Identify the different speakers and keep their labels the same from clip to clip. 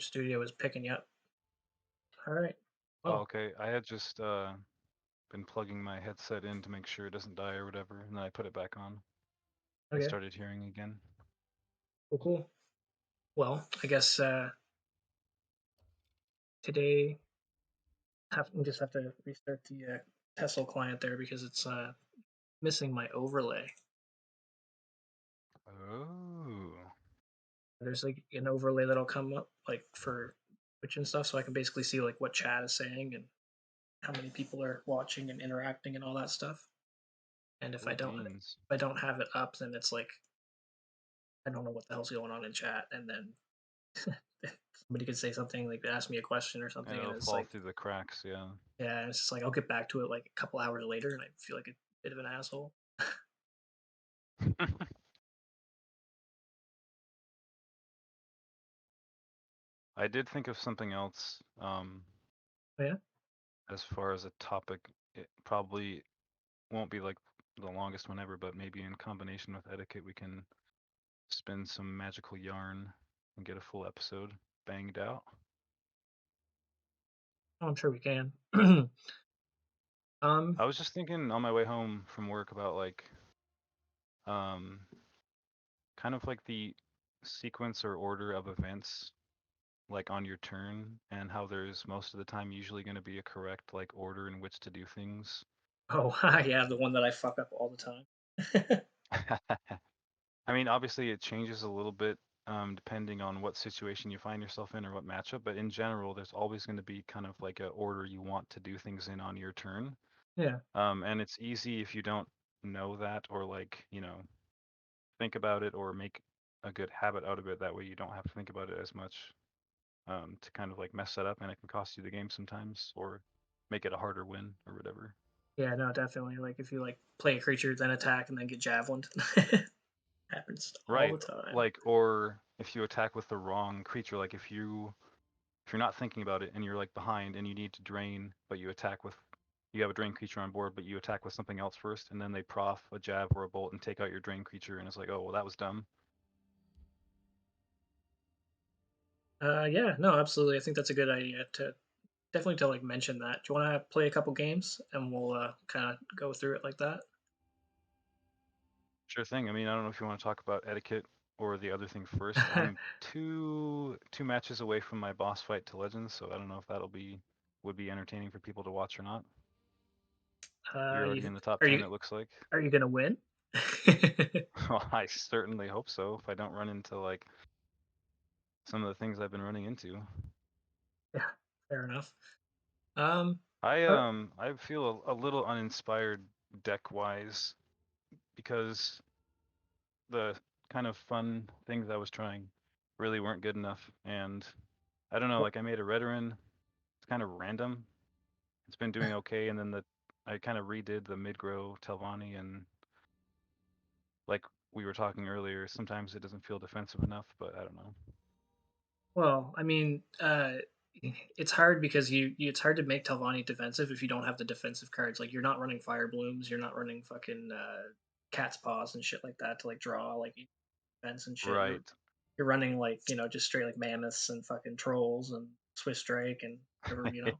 Speaker 1: Studio is picking you up. All right.
Speaker 2: Oh,
Speaker 1: Well,
Speaker 2: okay. I had just been plugging my headset in to make sure it doesn't die or whatever, and then I put it back on and
Speaker 1: okay.
Speaker 2: started hearing again.
Speaker 1: Cool, cool. Well, I guess today just have to restart the TESL client there because it's missing my overlay.
Speaker 2: Oh,
Speaker 1: There's like an overlay that'll come up like for Twitch and stuff, so I can basically see like what chat is saying and how many people are watching and interacting and all that stuff. And
Speaker 2: cool beans.
Speaker 1: if I don't have it up, then it's like I don't know what the hell's going on in chat, and then somebody could say something like ask me a question or
Speaker 2: And
Speaker 1: something, and
Speaker 2: it'll
Speaker 1: it's
Speaker 2: fall
Speaker 1: like
Speaker 2: through the cracks, yeah.
Speaker 1: yeah, it's just like I'll get back to it like a couple hours later, and I feel like a bit of an asshole.
Speaker 2: I did think of something else.
Speaker 1: But yeah,
Speaker 2: As far as a topic, it probably won't be like the longest one ever, but maybe in combination with etiquette, we can spin some magical yarn and get a full episode banged out.
Speaker 1: I'm sure we can. um,
Speaker 2: I was just thinking on my way home from work about like um kind of like the sequence or order of events like on your turn and how there's most of the time usually going to be a correct like order in which to do things.
Speaker 1: oh yeah, the one that I fuck up all the time.
Speaker 2: I mean, obviously it changes a little bit depending on what situation you find yourself in or what matchup, but in general, there's always going to be kind of like a order you want to do things in on your turn.
Speaker 1: Yeah,
Speaker 2: And it's easy if you don't know that or like, think about it or make a good habit out of it. That way you don't have to think about it as much to kind of like mess that up and it can cost you the game sometimes or make it a harder win or whatever.
Speaker 1: yeah, no, definitely. Like if you like play a creature, then attack, and then get javelined, happens all
Speaker 2: Right.
Speaker 1: the time.
Speaker 2: Like, or if you attack with the wrong creature, like if you're not thinking about it and you're like behind and you need to drain, but you have a drain creature on board, but you attack with something else first, and then they prof a jab or a bolt and take out your drain creature, and it's like, oh well, that was dumb.
Speaker 1: Yeah, no, absolutely. I think that's a good idea to definitely to like mention that. Do you want to play a couple games and we'll kind of go through it like that?
Speaker 2: Sure thing. I mean, I don't know if you want to talk about etiquette or the other thing first. I'm two matches away from my boss fight to Legends, so I don't know if would be entertaining for people to watch or not. You're already
Speaker 1: You
Speaker 2: in the top
Speaker 1: are
Speaker 2: 10,
Speaker 1: you
Speaker 2: it looks like.
Speaker 1: are you gonna win?
Speaker 2: Well, I certainly hope so. If I don't run into like some of the things I've been running into.
Speaker 1: Yeah, fair enough. Um, uh,
Speaker 2: I feel a little uninspired deck wise because the kind of fun things I was trying really weren't good enough. And I don't know, like I made a Redoran. It's kind of random. It's been doing okay, and then the I kind of redid the mid-grow Telvanni, and like we were talking earlier, sometimes it doesn't feel defensive enough, but I don't know.
Speaker 1: well, I mean, it's hard because it's hard to make Telvanni defensive if you don't have the defensive cards. Like you're not running Fire Blooms, you're not running fucking Cat's Paws and shit like that to like draw like defense and shit.
Speaker 2: Right.
Speaker 1: You're running like just straight like mammoths and fucking trolls and Swiss Drake and whatever.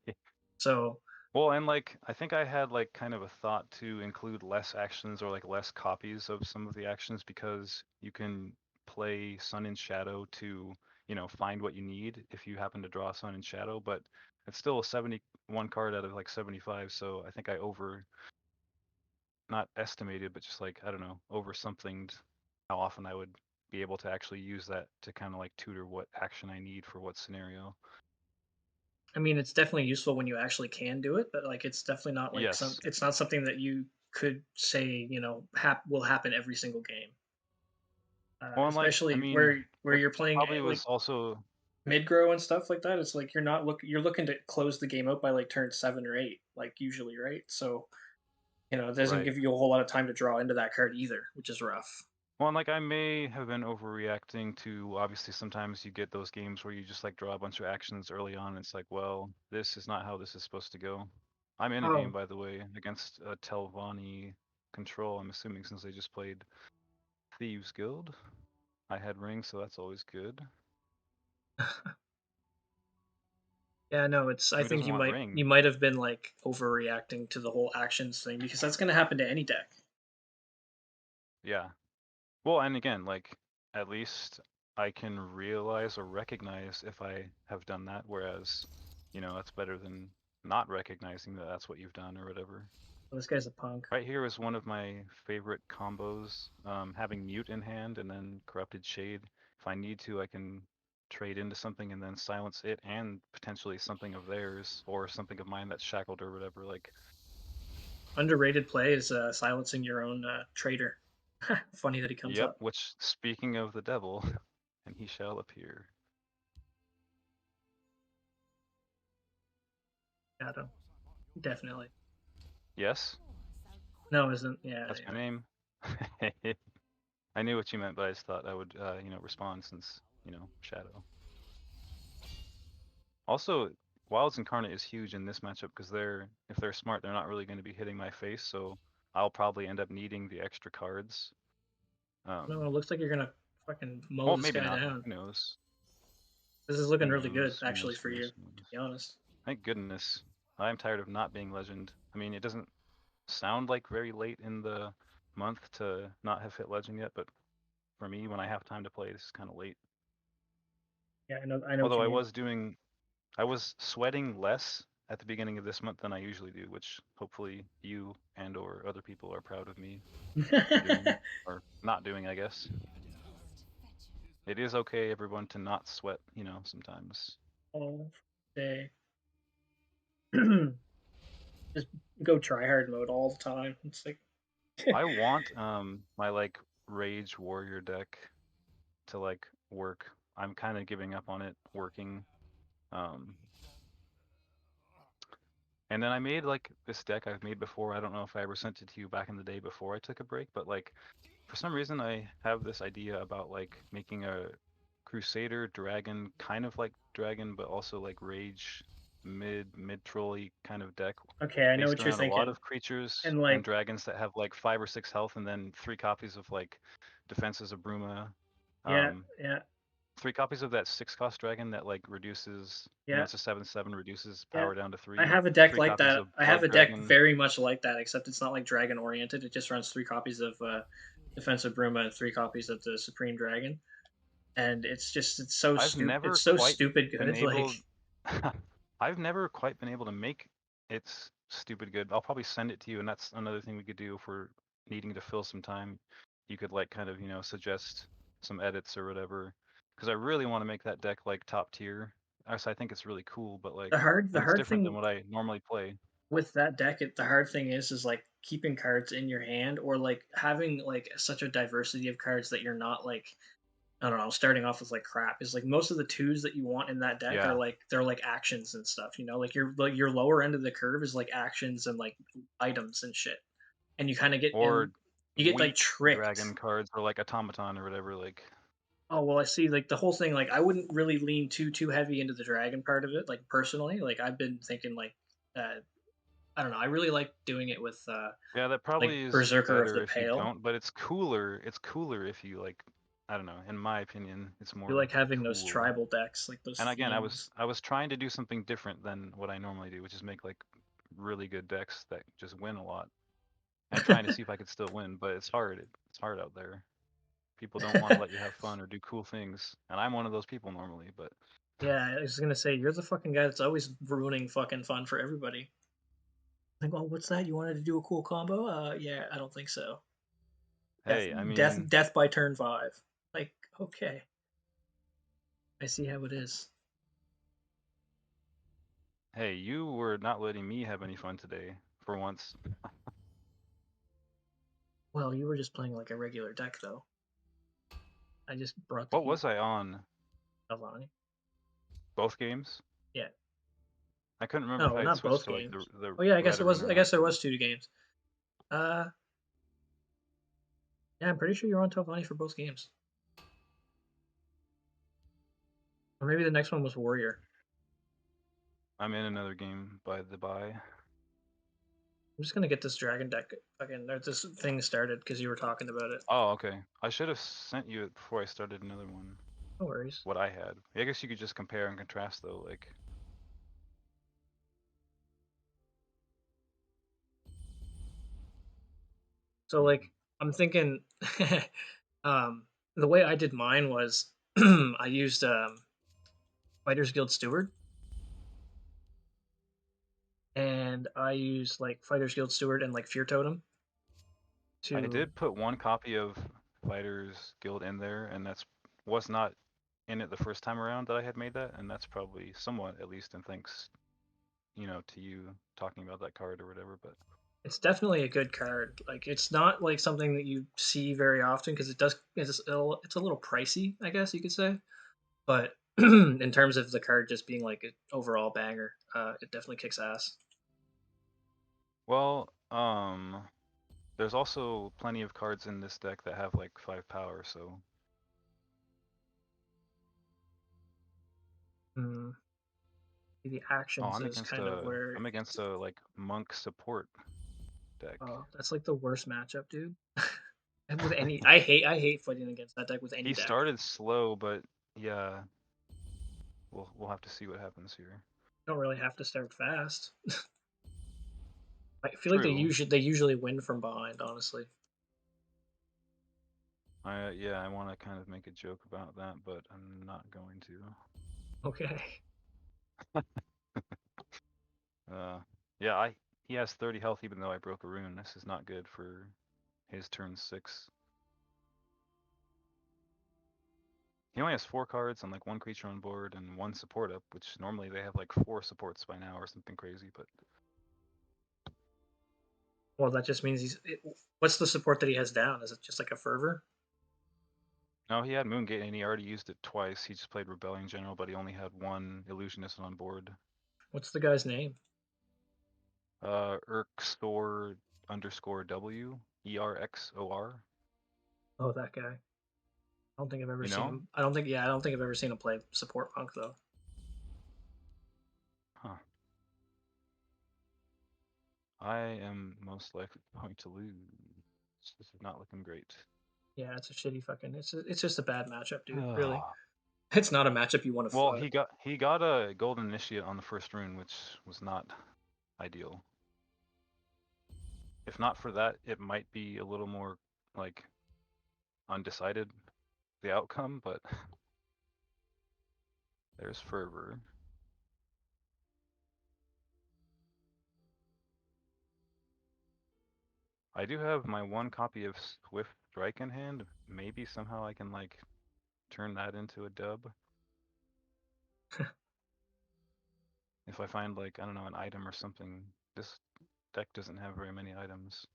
Speaker 1: So
Speaker 2: Well, and like I think I had like kind of a thought to include less actions or like less copies of some of the actions because you can play Sun and Shadow to, find what you need if you happen to draw Sun and Shadow, but it's still a 71 card out of like 75, so I think I not estimated, but just like, I don't know, over somethinged how often I would be able to actually use that to kind of like tutor what action I need for what scenario.
Speaker 1: I mean, it's definitely useful when you actually can do it, but like it's definitely not like
Speaker 2: Yes.
Speaker 1: it's not something that you could say will happen every single game.
Speaker 2: Well, and like, I
Speaker 1: Especially
Speaker 2: mean,
Speaker 1: where
Speaker 2: it
Speaker 1: you're playing
Speaker 2: probably
Speaker 1: like
Speaker 2: was also
Speaker 1: mid grow and stuff like that. It's like you're looking to close the game out by like turn 7 or 8, like usually, right? So it doesn't
Speaker 2: right.
Speaker 1: give you a whole lot of time to draw into that card either, which is rough.
Speaker 2: Well, and like I may have been overreacting to obviously sometimes you get those games where you just like draw a bunch of actions early on and it's like, well, this is not how this is supposed to go. I'm in a game,
Speaker 1: Oh,
Speaker 2: by the way, against Telvanni Control, I'm assuming since they just played Thieves Guild. I had rings, so that's always good.
Speaker 1: Yeah, no, it's I
Speaker 2: Who
Speaker 1: think
Speaker 2: doesn't want
Speaker 1: you
Speaker 2: ring?
Speaker 1: might have been, like, overreacting to the whole actions thing because that's gonna happen to any deck.
Speaker 2: Yeah. Well, and again, like at least I can realize or recognize if I have done that, whereas, that's better than not recognizing that that's what you've done or whatever.
Speaker 1: Well, this guy's a punk.
Speaker 2: Right here is one of my favorite combos, having Mute in hand and then Corrupted Shade. If I need to, I can trade into something and then silence it and potentially something of theirs or something of mine that's shackled or whatever. Like,
Speaker 1: Underrated play is, silencing your own, traitor. Funny that he comes
Speaker 2: yep,
Speaker 1: up.
Speaker 2: which speaking of the devil, and he shall appear.
Speaker 1: Shadow. Definitely.
Speaker 2: Yes,
Speaker 1: No, isn't yeah,
Speaker 2: that's my
Speaker 1: yeah.
Speaker 2: name. I knew what you meant, but I just thought I would, respond since, Shadow. Also, Wilds Incarnate is huge in this matchup because if they're smart, they're not really going to be hitting my face, so I'll probably end up needing the extra cards.
Speaker 1: No, it looks like you're gonna fucking mow
Speaker 2: Well,
Speaker 1: this
Speaker 2: maybe
Speaker 1: guy
Speaker 2: not.
Speaker 1: down.
Speaker 2: Who knows?
Speaker 1: This is looking
Speaker 2: Who
Speaker 1: really good,
Speaker 2: knows? Who
Speaker 1: actually,
Speaker 2: knows?
Speaker 1: for
Speaker 2: Who
Speaker 1: you,
Speaker 2: knows? Who
Speaker 1: to
Speaker 2: knows?
Speaker 1: be honest.
Speaker 2: Thank goodness. I'm tired of not being legend. I mean, it doesn't sound like very late in the month to not have hit legend yet, but for me, when I have time to play, this is kind of late.
Speaker 1: Yeah, I know what
Speaker 2: Although
Speaker 1: you mean.
Speaker 2: I was sweating less at the beginning of this month than I usually do, which hopefully you and or other people are proud of me for doing or not doing, I guess. It is okay, everyone, to not sweat, sometimes.
Speaker 1: All day. Just go try hard mode all the time. It's like
Speaker 2: I want my like Rage Warrior deck to like work. I'm kind of giving up on it working. Um, and then I made like this deck I've made before. I don't know if I ever sent it to you back in the day before I took a break, but like for some reason I have this idea about like making a Crusader dragon, kind of like dragon, but also like rage mid trolly kind of deck
Speaker 1: okay, I know
Speaker 2: based
Speaker 1: what you're
Speaker 2: around a lot
Speaker 1: thinking.
Speaker 2: of creatures
Speaker 1: And
Speaker 2: and
Speaker 1: like,
Speaker 2: dragons that have like 5 or 6 health and then 3 copies of like defenses of Bruma.
Speaker 1: yeah,
Speaker 2: Um,
Speaker 1: yeah,
Speaker 2: 3 copies of that 6 cost dragon that like reduces,
Speaker 1: yeah,
Speaker 2: it's a 7/7, reduces
Speaker 1: yeah.
Speaker 2: power down to
Speaker 1: I
Speaker 2: 3.
Speaker 1: have a deck
Speaker 2: Three
Speaker 1: like
Speaker 2: copies
Speaker 1: that.
Speaker 2: of
Speaker 1: I have
Speaker 2: blood
Speaker 1: a deck
Speaker 2: dragon.
Speaker 1: very much like that, except it's not like dragon oriented. It just runs 3 copies of defensive Bruma and 3 copies of the Supreme Dragon, and it's so
Speaker 2: I've
Speaker 1: stupid.
Speaker 2: never
Speaker 1: It's so
Speaker 2: quite
Speaker 1: stupid
Speaker 2: been
Speaker 1: good.
Speaker 2: able
Speaker 1: Like,
Speaker 2: I've never quite been able to make it stupid good. I'll probably send it to you, and that's another thing we could do if we're needing to fill some time. You could like kind of, suggest some edits or whatever. Because I really want to make that deck like top tier. I think it's really cool, but like,
Speaker 1: the
Speaker 2: and it's
Speaker 1: hard
Speaker 2: different than
Speaker 1: thing
Speaker 2: what I normally play.
Speaker 1: with that deck, the hard thing is like keeping cards in your hand or like having like such a diversity of cards that you're not like I don't know, starting off with like crap is like most of the twos that you want in that deck are
Speaker 2: Yeah.
Speaker 1: like they're like actions and stuff, you know, like your lower end of the curve is like actions and like items and shit, and
Speaker 2: Or
Speaker 1: you get like
Speaker 2: weak
Speaker 1: tricked.
Speaker 2: dragon cards or like automaton or whatever. Like,
Speaker 1: Oh well, I see. Like the whole thing, like I wouldn't really lean too heavy into the dragon part of it. Like personally, like I've been thinking like I don't know. I really like doing it with
Speaker 2: yeah, that
Speaker 1: like
Speaker 2: probably is
Speaker 1: Berserker of the
Speaker 2: better if you
Speaker 1: Pale.
Speaker 2: don't, but it's cooler. It's cooler if you like, I don't know, in my opinion, it's
Speaker 1: You like
Speaker 2: more
Speaker 1: having those
Speaker 2: cool.
Speaker 1: tribal decks, like those
Speaker 2: And again,
Speaker 1: fiends.
Speaker 2: I was trying to do something different than what I normally do, which is make like really good decks that just win a lot, and trying to see if I could still win. But it's hard. It's hard out there. People don't want to let you have fun or do cool things, and I'm one of those people normally. But
Speaker 1: Yeah, I was gonna say you're the fucking guy that's always ruining fucking fun for everybody. Like, oh, what's that? You wanted to do a cool combo? Yeah, I don't think so.
Speaker 2: hey, I mean,
Speaker 1: Death by turn 5. Like, okay, I see how it is.
Speaker 2: hey, you were not letting me have any fun today for once.
Speaker 1: Well, you were just playing like a regular deck, though. I just brought the
Speaker 2: What
Speaker 1: heat.
Speaker 2: was I on?
Speaker 1: Alani.
Speaker 2: Both games?
Speaker 1: Yeah.
Speaker 2: I couldn't remember if
Speaker 1: No,
Speaker 2: I had
Speaker 1: not
Speaker 2: switched
Speaker 1: both
Speaker 2: to like the
Speaker 1: games.
Speaker 2: the
Speaker 1: Oh yeah, I guess it
Speaker 2: veteran
Speaker 1: was.
Speaker 2: or
Speaker 1: I
Speaker 2: not.
Speaker 1: guess there was 2 games. Uh, yeah, I'm pretty sure you're on Telvanni for both games. Or maybe the next one was Warrior.
Speaker 2: I'm in another game by the by.
Speaker 1: I'm just gonna get this dragon deck fucking or this thing started because you were talking about it.
Speaker 2: Oh, okay. I should have sent you it before I started another one.
Speaker 1: No worries.
Speaker 2: What I had. I guess you could just compare and contrast though. Like,
Speaker 1: So like I'm thinking the way I did mine was I used Fighters Guild Steward and I used like Fighters Guild Steward and like Fear Totem
Speaker 2: I
Speaker 1: to
Speaker 2: did put one copy of Fighters Guild in there, and that's was not in it the first time around that I had made that, and that's probably somewhat, at least, and thanks, to you talking about that card or whatever. But
Speaker 1: it's definitely a good card. Like it's not like something that you see very often because it's a little pricey, I guess you could say. But in terms of the card just being like an overall banger, it definitely kicks ass.
Speaker 2: well, there's also plenty of cards in this deck that have like 5 power, so
Speaker 1: Mm, the
Speaker 2: oh,
Speaker 1: actions is kind of where
Speaker 2: I'm against a like monk support deck.
Speaker 1: that's like the worst matchup, dude. And with any, I hate fighting against that deck with any
Speaker 2: He
Speaker 1: deck.
Speaker 2: started slow, but yeah, we'll have to see what happens here.
Speaker 1: You don't really have to start fast. I feel like
Speaker 2: True.
Speaker 1: they usually win from behind, honestly.
Speaker 2: I want to kind of make a joke about that, but I'm not going to.
Speaker 1: Okay.
Speaker 2: Uh, yeah, I he has 30 health even though I broke a rune. This is not good for his turn 6. He only has 4 cards and like 1 creature on board and 1 support up, which normally they have like 4 supports by now or something crazy. But
Speaker 1: Well, that just means what's the support that he has down? Is it just like a fervor?
Speaker 2: no, he had Moongate and he already used it twice. He just played Rebellion General, but he only had 1 illusionist on board.
Speaker 1: What's the guy's name?
Speaker 2: Erxor underscore W ERXOR.
Speaker 1: Oh, that guy. I don't think I've ever
Speaker 2: You
Speaker 1: seen
Speaker 2: know?
Speaker 1: him. I don't think. Yeah, I don't think I've ever seen him play support monk though.
Speaker 2: Huh. I am most likely going to lose. This is not looking great.
Speaker 1: Yeah, it's a shitty fucking. It's just a bad matchup, dude. Really, it's not a matchup you want to.
Speaker 2: Well, he got a golden initiate on the first rune, which was not ideal. If not for that, it might be a little more like undecided the outcome, but there's fervor. I do have my 1 copy of Swift Strike in hand. Maybe somehow I can like turn that into a dub. If I find like, I don't know, an item or something. This deck doesn't have very many items.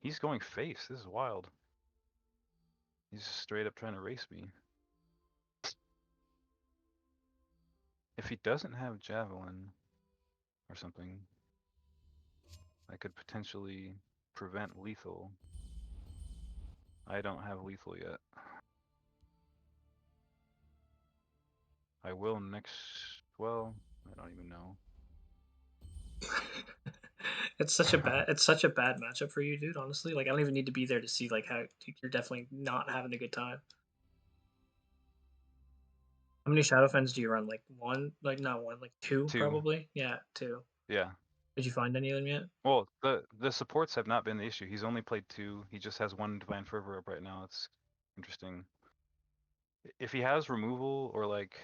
Speaker 2: He's going face. This is wild. He's just straight up trying to race me. If he doesn't have Javelin or something, I could potentially prevent lethal. I don't have lethal yet. I will next. Well, I don't even know.
Speaker 1: It's such a bad matchup for you, dude. Honestly, like I don't even need to be there to see like how you're definitely not having a good time. How many Shadow Fens do you run? Like one? Like not one? Like two?
Speaker 2: 2.
Speaker 1: Probably. Yeah, two.
Speaker 2: Yeah.
Speaker 1: Did you find any of them yet?
Speaker 2: Well, the supports have not been the issue. He's only played 2. He just has 1 Divine Fervor up right now. It's interesting. If he has removal or like,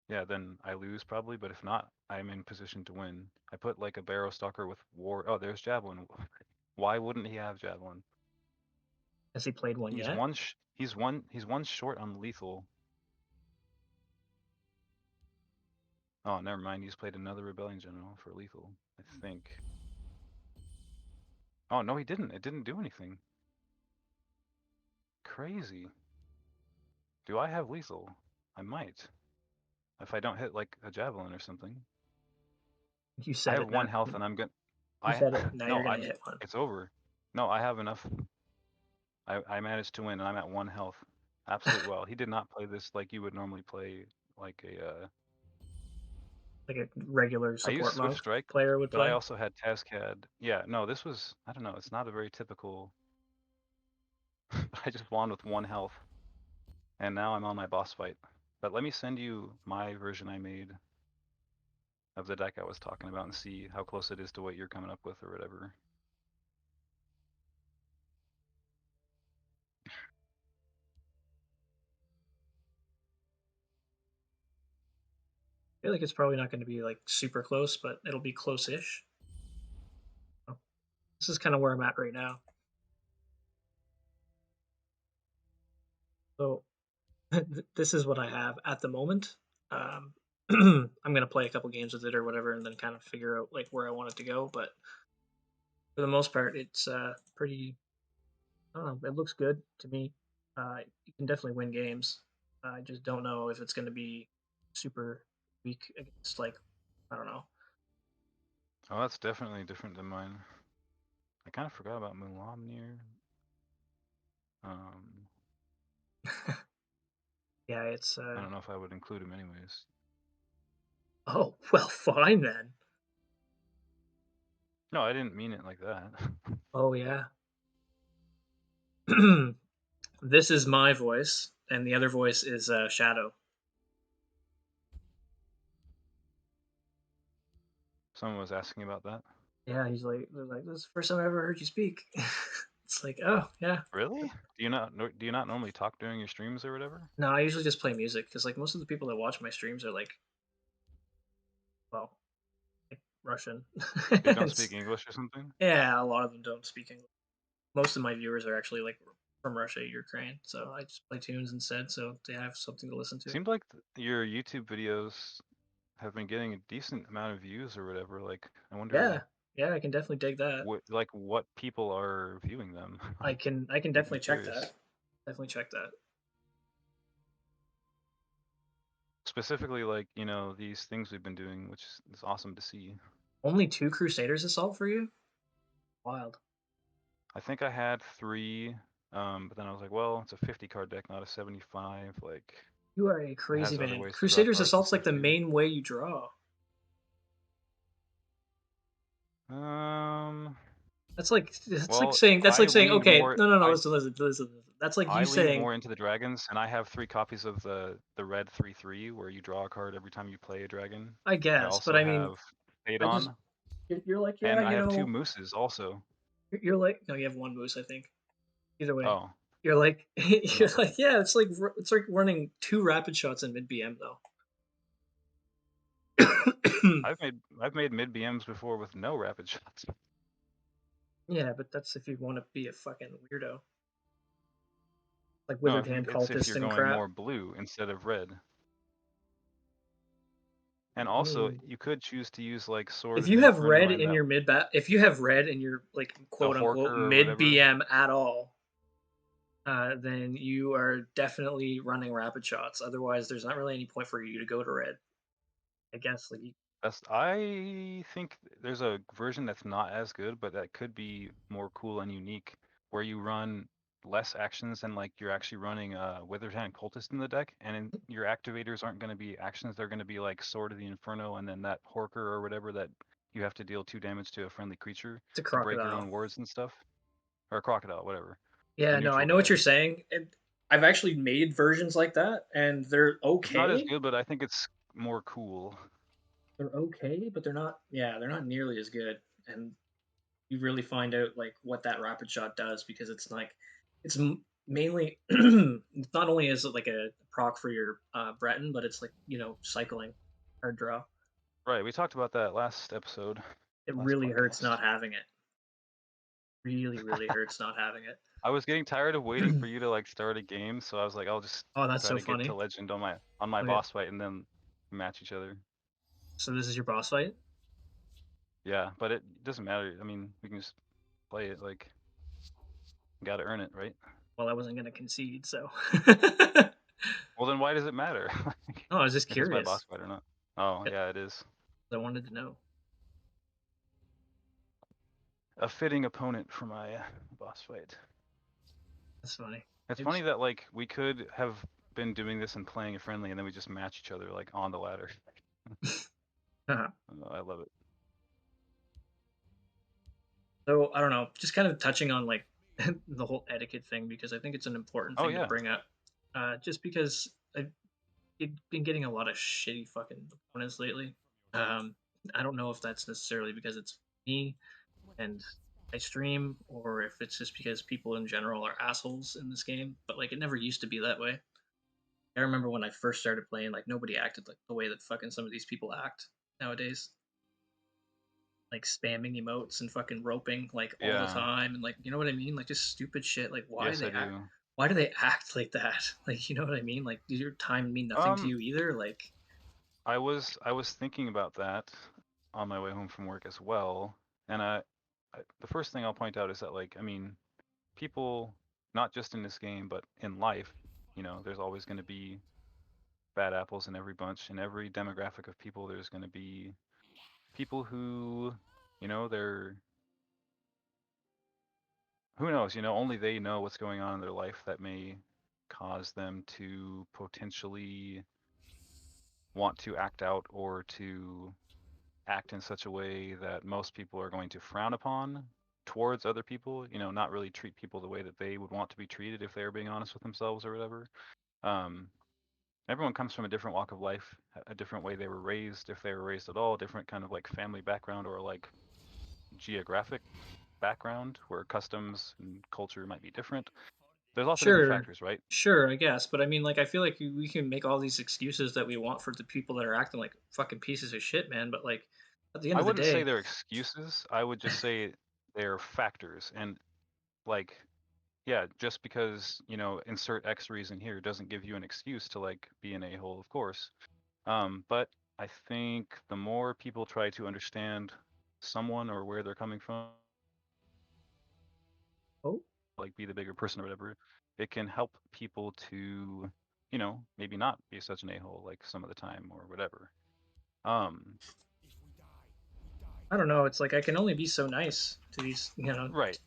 Speaker 2: yeah, then I lose probably. But if not, I'm in position to win. I put like a Barrow Stalker with War. Oh, there's Javelin. Why wouldn't he have Javelin?
Speaker 1: Has he played one
Speaker 2: He's
Speaker 1: yet?
Speaker 2: one. He's one short on lethal. Oh, never mind. He's played another Rebellion General for lethal, I think. Oh no, he didn't. It didn't do anything. Crazy. Do I have lethal? I might. If I don't hit like a javelin or something.
Speaker 1: You
Speaker 2: I
Speaker 1: said
Speaker 2: have
Speaker 1: it.
Speaker 2: one
Speaker 1: Now
Speaker 2: health and I'm good.
Speaker 1: you
Speaker 2: I
Speaker 1: said it. Now you're
Speaker 2: no,
Speaker 1: gonna
Speaker 2: I'm.
Speaker 1: hit one.
Speaker 2: It's over. No, I have enough. I managed to win and I'm at 1 health. Absolute well. He did not play this like you would normally play like a.
Speaker 1: Like a regular
Speaker 2: I used
Speaker 1: support
Speaker 2: Swift
Speaker 1: monk
Speaker 2: Strike,
Speaker 1: player would
Speaker 2: but I
Speaker 1: play.
Speaker 2: also had Tazcad. Yeah, no, this was. I don't know. It's not a very typical. I just won with 1 health, and now I'm on my boss fight. But let me send you my version I made of the deck I was talking about and see how close it is to what you're coming up with or whatever.
Speaker 1: feel like it's probably not going to be like super close, but it'll be close-ish. So, this is kind of where I'm at right now. So this is what I have at the moment. Um, I'm gonna play a couple games with it or whatever, and then kind of figure out like where I want it to go. But for the most part, it's pretty. I don't know. It looks good to me. You can definitely win games. I just don't know if it's going to be super weak against like I don't know.
Speaker 2: Oh, that's definitely different than mine. I kind of forgot about Mulamnir. Um,
Speaker 1: Yeah, it's
Speaker 2: I don't know if I would include him anyways.
Speaker 1: oh well, fine then.
Speaker 2: No, I didn't mean it like that.
Speaker 1: Oh yeah. This is my voice, and the other voice is Shadow.
Speaker 2: Someone was asking about that.
Speaker 1: Yeah, they're like, this is the first time I ever heard you speak. It's like, oh yeah.
Speaker 2: Really? Do you not normally talk during your streams or whatever?
Speaker 1: No, I usually just play music because like most of the people that watch my streams are like, well, like Russian.
Speaker 2: They don't speak
Speaker 1: It's
Speaker 2: English or something?
Speaker 1: yeah, a lot of them don't speak English. Most of my viewers are actually like from Russia, Ukraine. So I just play tunes instead, so they have something to listen to.
Speaker 2: Seemed like your YouTube videos have been getting a decent amount of views or whatever. Like, I
Speaker 1: Yeah,
Speaker 2: wonder
Speaker 1: yeah, I can definitely dig that.
Speaker 2: what people are viewing them.
Speaker 1: I can
Speaker 2: Making me
Speaker 1: definitely check
Speaker 2: curious.
Speaker 1: that. Definitely check that.
Speaker 2: Specifically, like, these things we've been doing, which is awesome to see.
Speaker 1: Only two Crusaders assault for you? Wild.
Speaker 2: I think I had three, but then I was like, well, it's a 50 card deck, not a 75. Like,
Speaker 1: You are a
Speaker 2: it
Speaker 1: crazy
Speaker 2: has other
Speaker 1: man.
Speaker 2: ways to draw
Speaker 1: Crusaders
Speaker 2: cards and
Speaker 1: assault's like
Speaker 2: stuff
Speaker 1: the
Speaker 2: too.
Speaker 1: main way you draw.
Speaker 2: Um,
Speaker 1: that's like
Speaker 2: well,
Speaker 1: saying
Speaker 2: I leaned
Speaker 1: okay,
Speaker 2: more.
Speaker 1: no,
Speaker 2: I
Speaker 1: listen. That's like
Speaker 2: I
Speaker 1: you
Speaker 2: leaned
Speaker 1: saying
Speaker 2: more into the dragons, and I have three copies of the red 3/3, where you draw a card every time you play a dragon.
Speaker 1: I
Speaker 2: I
Speaker 1: guess, but
Speaker 2: also
Speaker 1: I mean,
Speaker 2: have
Speaker 1: I just
Speaker 2: Adon,
Speaker 1: you're like, yeah,
Speaker 2: and I have two mooses also.
Speaker 1: you're like, no, you have one moose, I think. Either way,
Speaker 2: Oh,
Speaker 1: you're like,
Speaker 2: I'm
Speaker 1: you're
Speaker 2: not looking.
Speaker 1: like, yeah, it's like running two rapid shots in mid BM though.
Speaker 2: I've made mid BMs before with no rapid shots.
Speaker 1: Yeah, but that's if you want to be a fucking weirdo, like
Speaker 2: No,
Speaker 1: wizard hand
Speaker 2: it's if
Speaker 1: cultist
Speaker 2: you're
Speaker 1: and
Speaker 2: going
Speaker 1: crap.
Speaker 2: more blue instead of red. And
Speaker 1: I
Speaker 2: also,
Speaker 1: mean,
Speaker 2: you could choose to use like Sword
Speaker 1: if
Speaker 2: of the
Speaker 1: you have
Speaker 2: Inferno
Speaker 1: red
Speaker 2: and
Speaker 1: in
Speaker 2: that
Speaker 1: your if you have red in your like
Speaker 2: the
Speaker 1: quote unquote
Speaker 2: Horker or
Speaker 1: mid
Speaker 2: whatever.
Speaker 1: BM at all, then you are definitely running rapid shots. Otherwise, there's not really any point for you to go to red. I guess like
Speaker 2: I think there's a version that's not as good, but that could be more cool and unique, where you run less actions and like you're actually running Withered Hand Cultist in the deck, and your activators aren't going to be actions. They're going to be like Sword of the Inferno, and then that Horker or whatever that you have to deal 2 damage to a friendly creature
Speaker 1: it's a
Speaker 2: to break your
Speaker 1: crocodile.
Speaker 2: own wards and stuff, or a crocodile, whatever, a
Speaker 1: Yeah, no, I
Speaker 2: neutral
Speaker 1: know what
Speaker 2: guy.
Speaker 1: you're saying. And I've actually made versions like that, and they're
Speaker 2: It's not as
Speaker 1: okay.
Speaker 2: good, but I think it's more cool.
Speaker 1: They're okay, but they're not. Yeah, they're not nearly as good. And you really find out like what that rapid shot does because it's like it's mainly it's not only is it like a proc for your Breton, but it's like cycling card draw.
Speaker 2: Right, we talked about that last episode,
Speaker 1: It
Speaker 2: last
Speaker 1: really hurts
Speaker 2: podcast.
Speaker 1: not having it. Really, really hurts not having it.
Speaker 2: I was getting tired of waiting for you to like start a game, so I was like, I'll just
Speaker 1: Oh, that's
Speaker 2: try
Speaker 1: so
Speaker 2: to get to
Speaker 1: funny.
Speaker 2: legend on my
Speaker 1: Okay,
Speaker 2: boss fight and then match each other.
Speaker 1: so this is your boss fight.
Speaker 2: Yeah, but it doesn't matter. I mean, we can just play it. Like, got to earn it, right?
Speaker 1: Well, I wasn't gonna concede, so
Speaker 2: Well, then why does it matter? Like,
Speaker 1: oh, I was just
Speaker 2: if it's my boss
Speaker 1: curious.
Speaker 2: fight or not? Oh,
Speaker 1: I
Speaker 2: yeah, it is.
Speaker 1: wanted to know.
Speaker 2: A fitting opponent for my boss fight.
Speaker 1: That's funny.
Speaker 2: It's funny
Speaker 1: It's,
Speaker 2: that like we could have been doing this and playing it friendly, and then we just match each other like on the ladder. I love it.
Speaker 1: so I don't know, just kind of touching on like the whole etiquette thing because I think it's an important
Speaker 2: Oh
Speaker 1: thing to
Speaker 2: yeah,
Speaker 1: bring up. Just because I've been getting a lot of shitty fucking opponents lately. Um, I don't know if that's necessarily because it's me and I stream, or if it's just because people in general are assholes in this game. But like, it never used to be that way. I remember when I first started playing, like nobody acted like the way that fucking some of these people act nowadays. Like spamming emotes and fucking roping like all the
Speaker 2: Yeah.
Speaker 1: time and like you know what I mean? Like just stupid shit. Like
Speaker 2: Yes, I do.
Speaker 1: why do they act like that? Like you know what I mean? Like does your time mean nothing to
Speaker 2: Um,
Speaker 1: you either? Like
Speaker 2: I was thinking about that on my way home from work as well, and the first thing I'll point out is that like I mean people not just in this game but in life, there's always going to be bad apples in every bunch. In every demographic of people, there's going to be people who, they're who knows, only they know what's going on in their life that may cause them to potentially want to act out or to act in such a way that most people are going to frown upon towards other people, not really treat people the way that they would want to be treated if they were being honest with themselves or whatever. Um, Everyone comes from a different walk of life, a different way they were raised, if they were raised at all, different kind of like family background or like geographic background where customs and culture might be different. There's lots of different
Speaker 1: sure,
Speaker 2: factors, right?
Speaker 1: sure, I guess, but I mean like I feel like we can make all these excuses that we want for the people that are acting like fucking pieces of shit, man, but like at the end
Speaker 2: I
Speaker 1: of the
Speaker 2: wouldn't say
Speaker 1: day,
Speaker 2: they're excuses. I would just say they're factors. And like, yeah, just because, insert X reason here doesn't give you an excuse to like be an a-hole, of course. But I think the more people try to understand someone or where they're coming from,
Speaker 1: oh,
Speaker 2: like be the bigger person or whatever, it can help people to, maybe not be such an a-hole like some of the time or whatever. Um,
Speaker 1: I don't know, it's like I can only be so nice to these, you know,
Speaker 2: right.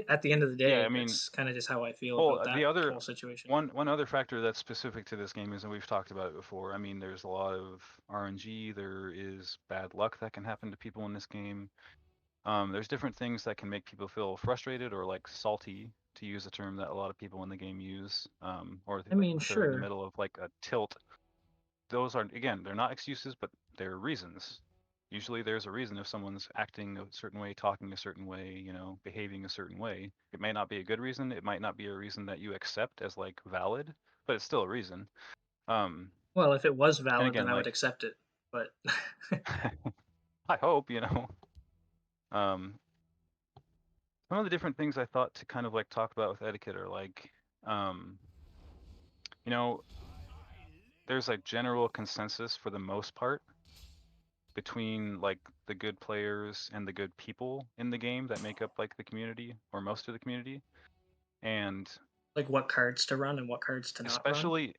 Speaker 1: at the end of the
Speaker 2: Yeah, I
Speaker 1: day,
Speaker 2: mean,
Speaker 1: that's kind of just how I feel
Speaker 2: well,
Speaker 1: about that
Speaker 2: the other
Speaker 1: whole situation.
Speaker 2: one other factor that's specific to this game is, and we've talked about it before. I mean, there's a lot of RNG. There is bad luck that can happen to people in this game. There's different things that can make people feel frustrated or like salty, to use a term that a lot of people in the game use, or
Speaker 1: I
Speaker 2: like
Speaker 1: mean,
Speaker 2: if they're in the
Speaker 1: sure.
Speaker 2: middle of like a tilt. Those are, again, they're not excuses, but they're reasons. Usually there's a reason if someone's acting a certain way, talking a certain way, behaving a certain way. It may not be a good reason. It might not be a reason that you accept as like valid, but it's still a reason. Um,
Speaker 1: Well, if it was
Speaker 2: and
Speaker 1: valid, then
Speaker 2: again,
Speaker 1: I would
Speaker 2: like
Speaker 1: accept it. But
Speaker 2: I hope, um, some of the different things I thought to kind of like talk about with etiquette are like, um, you know, there's like general consensus for the most part between like the good players and the good people in the game that make up like the community or most of the community. And
Speaker 1: like what cards to run and what cards to not run.
Speaker 2: especially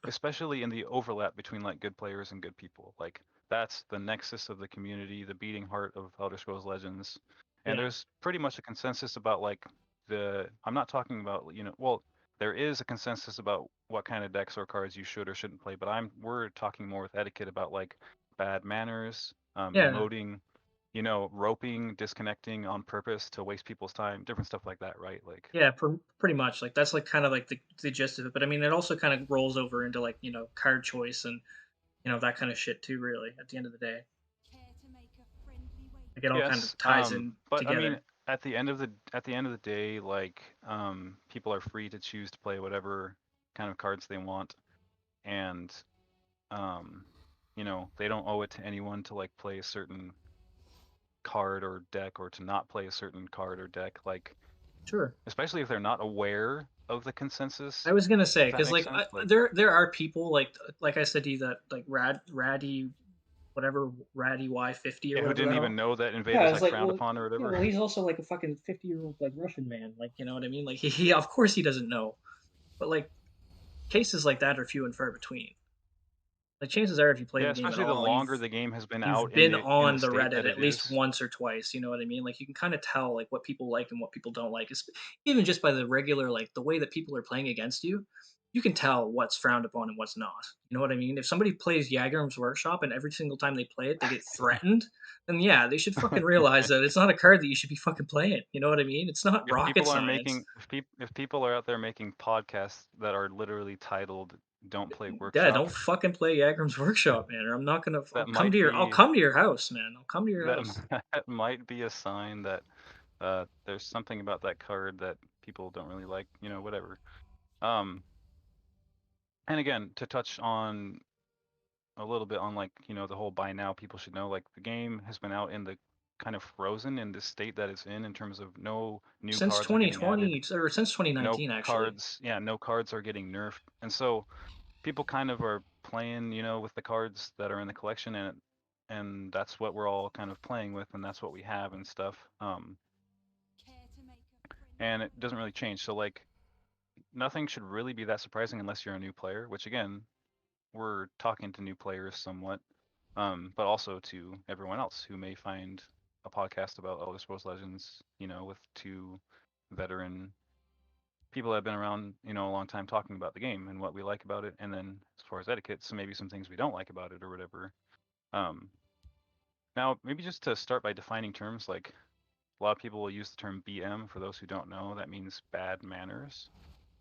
Speaker 2: especially in the overlap between like good players and good people. Like that's the nexus of the community, the beating heart of Elder Scrolls Legends. And
Speaker 1: Yeah.
Speaker 2: there's pretty much a consensus about like I'm not talking about, well, there is a consensus about what kind of decks or cards you should or shouldn't play, but we're talking more with etiquette about like bad manners,
Speaker 1: Yeah.
Speaker 2: emoting, roping, disconnecting on purpose to waste people's time, different stuff like that, right? Like
Speaker 1: Yeah, pretty much. Like that's like kind of like the gist of it. But I mean, it also kind of rolls over into like card choice and that kind of shit too. Really, at the end of the day, like it all kind
Speaker 2: yes,
Speaker 1: of ties in
Speaker 2: but I mean,
Speaker 1: together.
Speaker 2: at the end of the day, like, people are free to choose to play whatever kind of cards they want, and um, they don't owe it to anyone to like play a certain card or deck or to not play a certain card or deck, like,
Speaker 1: Sure.
Speaker 2: especially if they're not aware of the consensus,
Speaker 1: I was gonna say
Speaker 2: if that
Speaker 1: because
Speaker 2: makes
Speaker 1: like
Speaker 2: sense. Like,
Speaker 1: there are people like I said to you that like ratty whatever ratty Y50 or
Speaker 2: yeah, who
Speaker 1: whatever the
Speaker 2: didn't even
Speaker 1: hell.
Speaker 2: know that
Speaker 1: Yeah,
Speaker 2: invaders
Speaker 1: it's
Speaker 2: like
Speaker 1: like,
Speaker 2: frowned
Speaker 1: well,
Speaker 2: upon or
Speaker 1: yeah,
Speaker 2: whatever.
Speaker 1: well, he's also like a fucking 50-year-old like Russian man, like you know what I mean? Like he of course he doesn't know, but like cases like that are few and far between. Like chances are, if you play
Speaker 2: Yeah,
Speaker 1: the game at
Speaker 2: especially the
Speaker 1: all,
Speaker 2: longer the game has been
Speaker 1: you've
Speaker 2: out in
Speaker 1: been
Speaker 2: the
Speaker 1: on the
Speaker 2: state
Speaker 1: Reddit
Speaker 2: that
Speaker 1: at
Speaker 2: it
Speaker 1: least
Speaker 2: is.
Speaker 1: once or twice. You know what I mean? Like you can kind of tell like what people like and what people don't like. Even just by the regular like the way that people are playing against you, you can tell what's frowned upon and what's not. You know what I mean? If somebody plays Yagram's Workshop and every single time they play it they get threatened, then yeah, they should fucking realize that it's not a card that you should be fucking playing. You know what I mean? It's not
Speaker 2: If
Speaker 1: rocket
Speaker 2: people are
Speaker 1: science.
Speaker 2: making if people are out there making podcasts that are literally titled "Don't Play
Speaker 1: Yeah,
Speaker 2: Workshop,"
Speaker 1: don't fucking play Yagram's Workshop, man, or I'm not gonna.
Speaker 2: that might
Speaker 1: I'll
Speaker 2: be
Speaker 1: come to your house, man. I'll come to your
Speaker 2: that
Speaker 1: house.
Speaker 2: that might be a sign that there's something about that card that people don't really like. Whatever. Um, And again, to touch on a little bit on like, the whole by now people should know, like the game has been out in the kind of frozen in the state that it's in terms of no new
Speaker 1: Since
Speaker 2: cards are getting added,
Speaker 1: 2020 or since
Speaker 2: no
Speaker 1: 2019, actually.
Speaker 2: cards, yeah, no cards are getting nerfed. And so people kind of are playing, with the cards that are in the collection, and that's what we're all kind of playing with, and that's what we have and stuff. And it doesn't really change. So like nothing should really be that surprising unless you're a new player, which again, we're talking to new players somewhat, but also to everyone else who may find a podcast about Elder Scrolls Legends, with two veteran people that have been around, a long time talking about the game and what we like about it, and then as far as etiquette, so maybe some things we don't like about it or whatever. Um, Now, maybe just to start by defining terms, like a lot of people will use the term BM. For those who don't know, that means bad manners,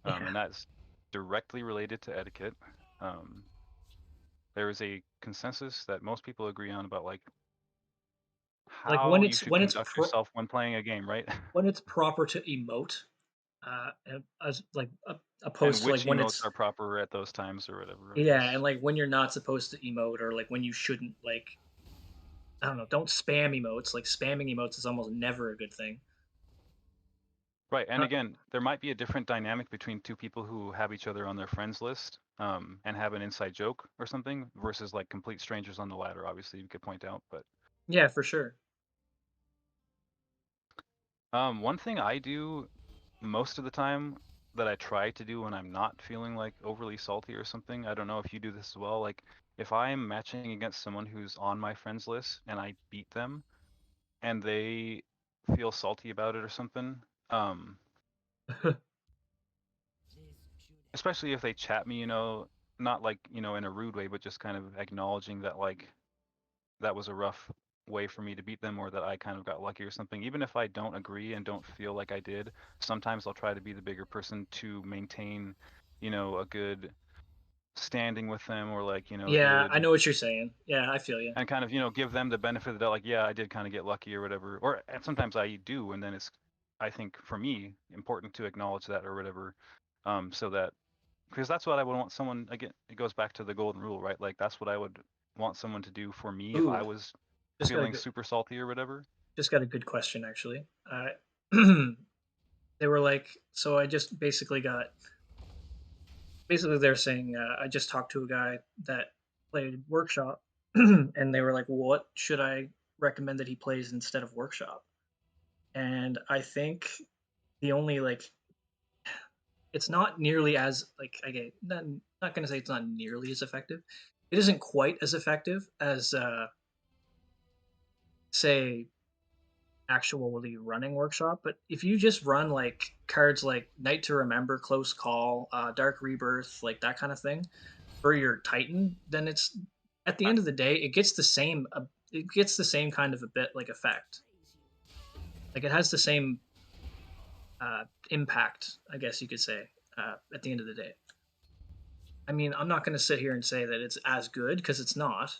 Speaker 1: Yeah.
Speaker 2: and that's directly related to etiquette. Um, there is a consensus that most people agree on about like
Speaker 1: Like
Speaker 2: how you should
Speaker 1: when it's
Speaker 2: conduct yourself when playing a game, right?
Speaker 1: when it's proper to emote, as like
Speaker 2: And
Speaker 1: opposed to like
Speaker 2: which
Speaker 1: when
Speaker 2: emotes
Speaker 1: it's
Speaker 2: are proper at those times or whatever, I
Speaker 1: yeah, and
Speaker 2: guess.
Speaker 1: like when you're not supposed to emote or like when you shouldn't like I don't know, don't spam emotes. Like spamming emotes is almost never a good thing.
Speaker 2: Right, and
Speaker 1: Uh,
Speaker 2: again, there might be a different dynamic between two people who have each other on their friends list, and have an inside joke or something, versus like complete strangers on the ladder. Obviously, you could point out, but
Speaker 1: yeah, for sure.
Speaker 2: one thing I do most of the time that I try to do when I'm not feeling like overly salty or something, I don't know if you do this as well. Like if I'm matching against someone who's on my friends list and I beat them and they feel salty about it or something, um, especially if they chat me, not like, in a rude way, but just kind of acknowledging that like that was a rough way for me to beat them or that I kind of got lucky or something. Even if I don't agree and don't feel like I did, sometimes I'll try to be the bigger person to maintain, a good standing with them or like,
Speaker 1: Yeah, I
Speaker 2: good
Speaker 1: know what you're saying. Yeah, I feel you.
Speaker 2: and kind of, give them the benefit of the doubt, like, yeah, I did kind of get lucky or whatever. Or and sometimes I do, and then it's I think for me important to acknowledge that or whatever. So that because that's what I would want someone again, it goes back to the golden rule, right? Like that's what I would want someone to do for me if I
Speaker 1: Ooh,
Speaker 2: was
Speaker 1: just got a
Speaker 2: feeling
Speaker 1: good
Speaker 2: super salty or whatever.
Speaker 1: just got a good question actually. They were like, so I just basically got basically they're saying I just talked to a guy that played Workshop, and they were like, "What should I recommend that he plays instead of Workshop?" And I think the only like it's not nearly as like I get not going to say it's not nearly as effective. It isn't quite as effective as say actually running Workshop, but if you just run like cards like Night to Remember, Close Call, Dark Rebirth, like that kind of thing for your Titan, then it's at the
Speaker 2: I,
Speaker 1: end of the day, it gets the same kind of a bit like effect. Like it has the same impact, I guess you could say, at the end of the day. I mean, I'm not going to sit here and say that it's as good because it's not.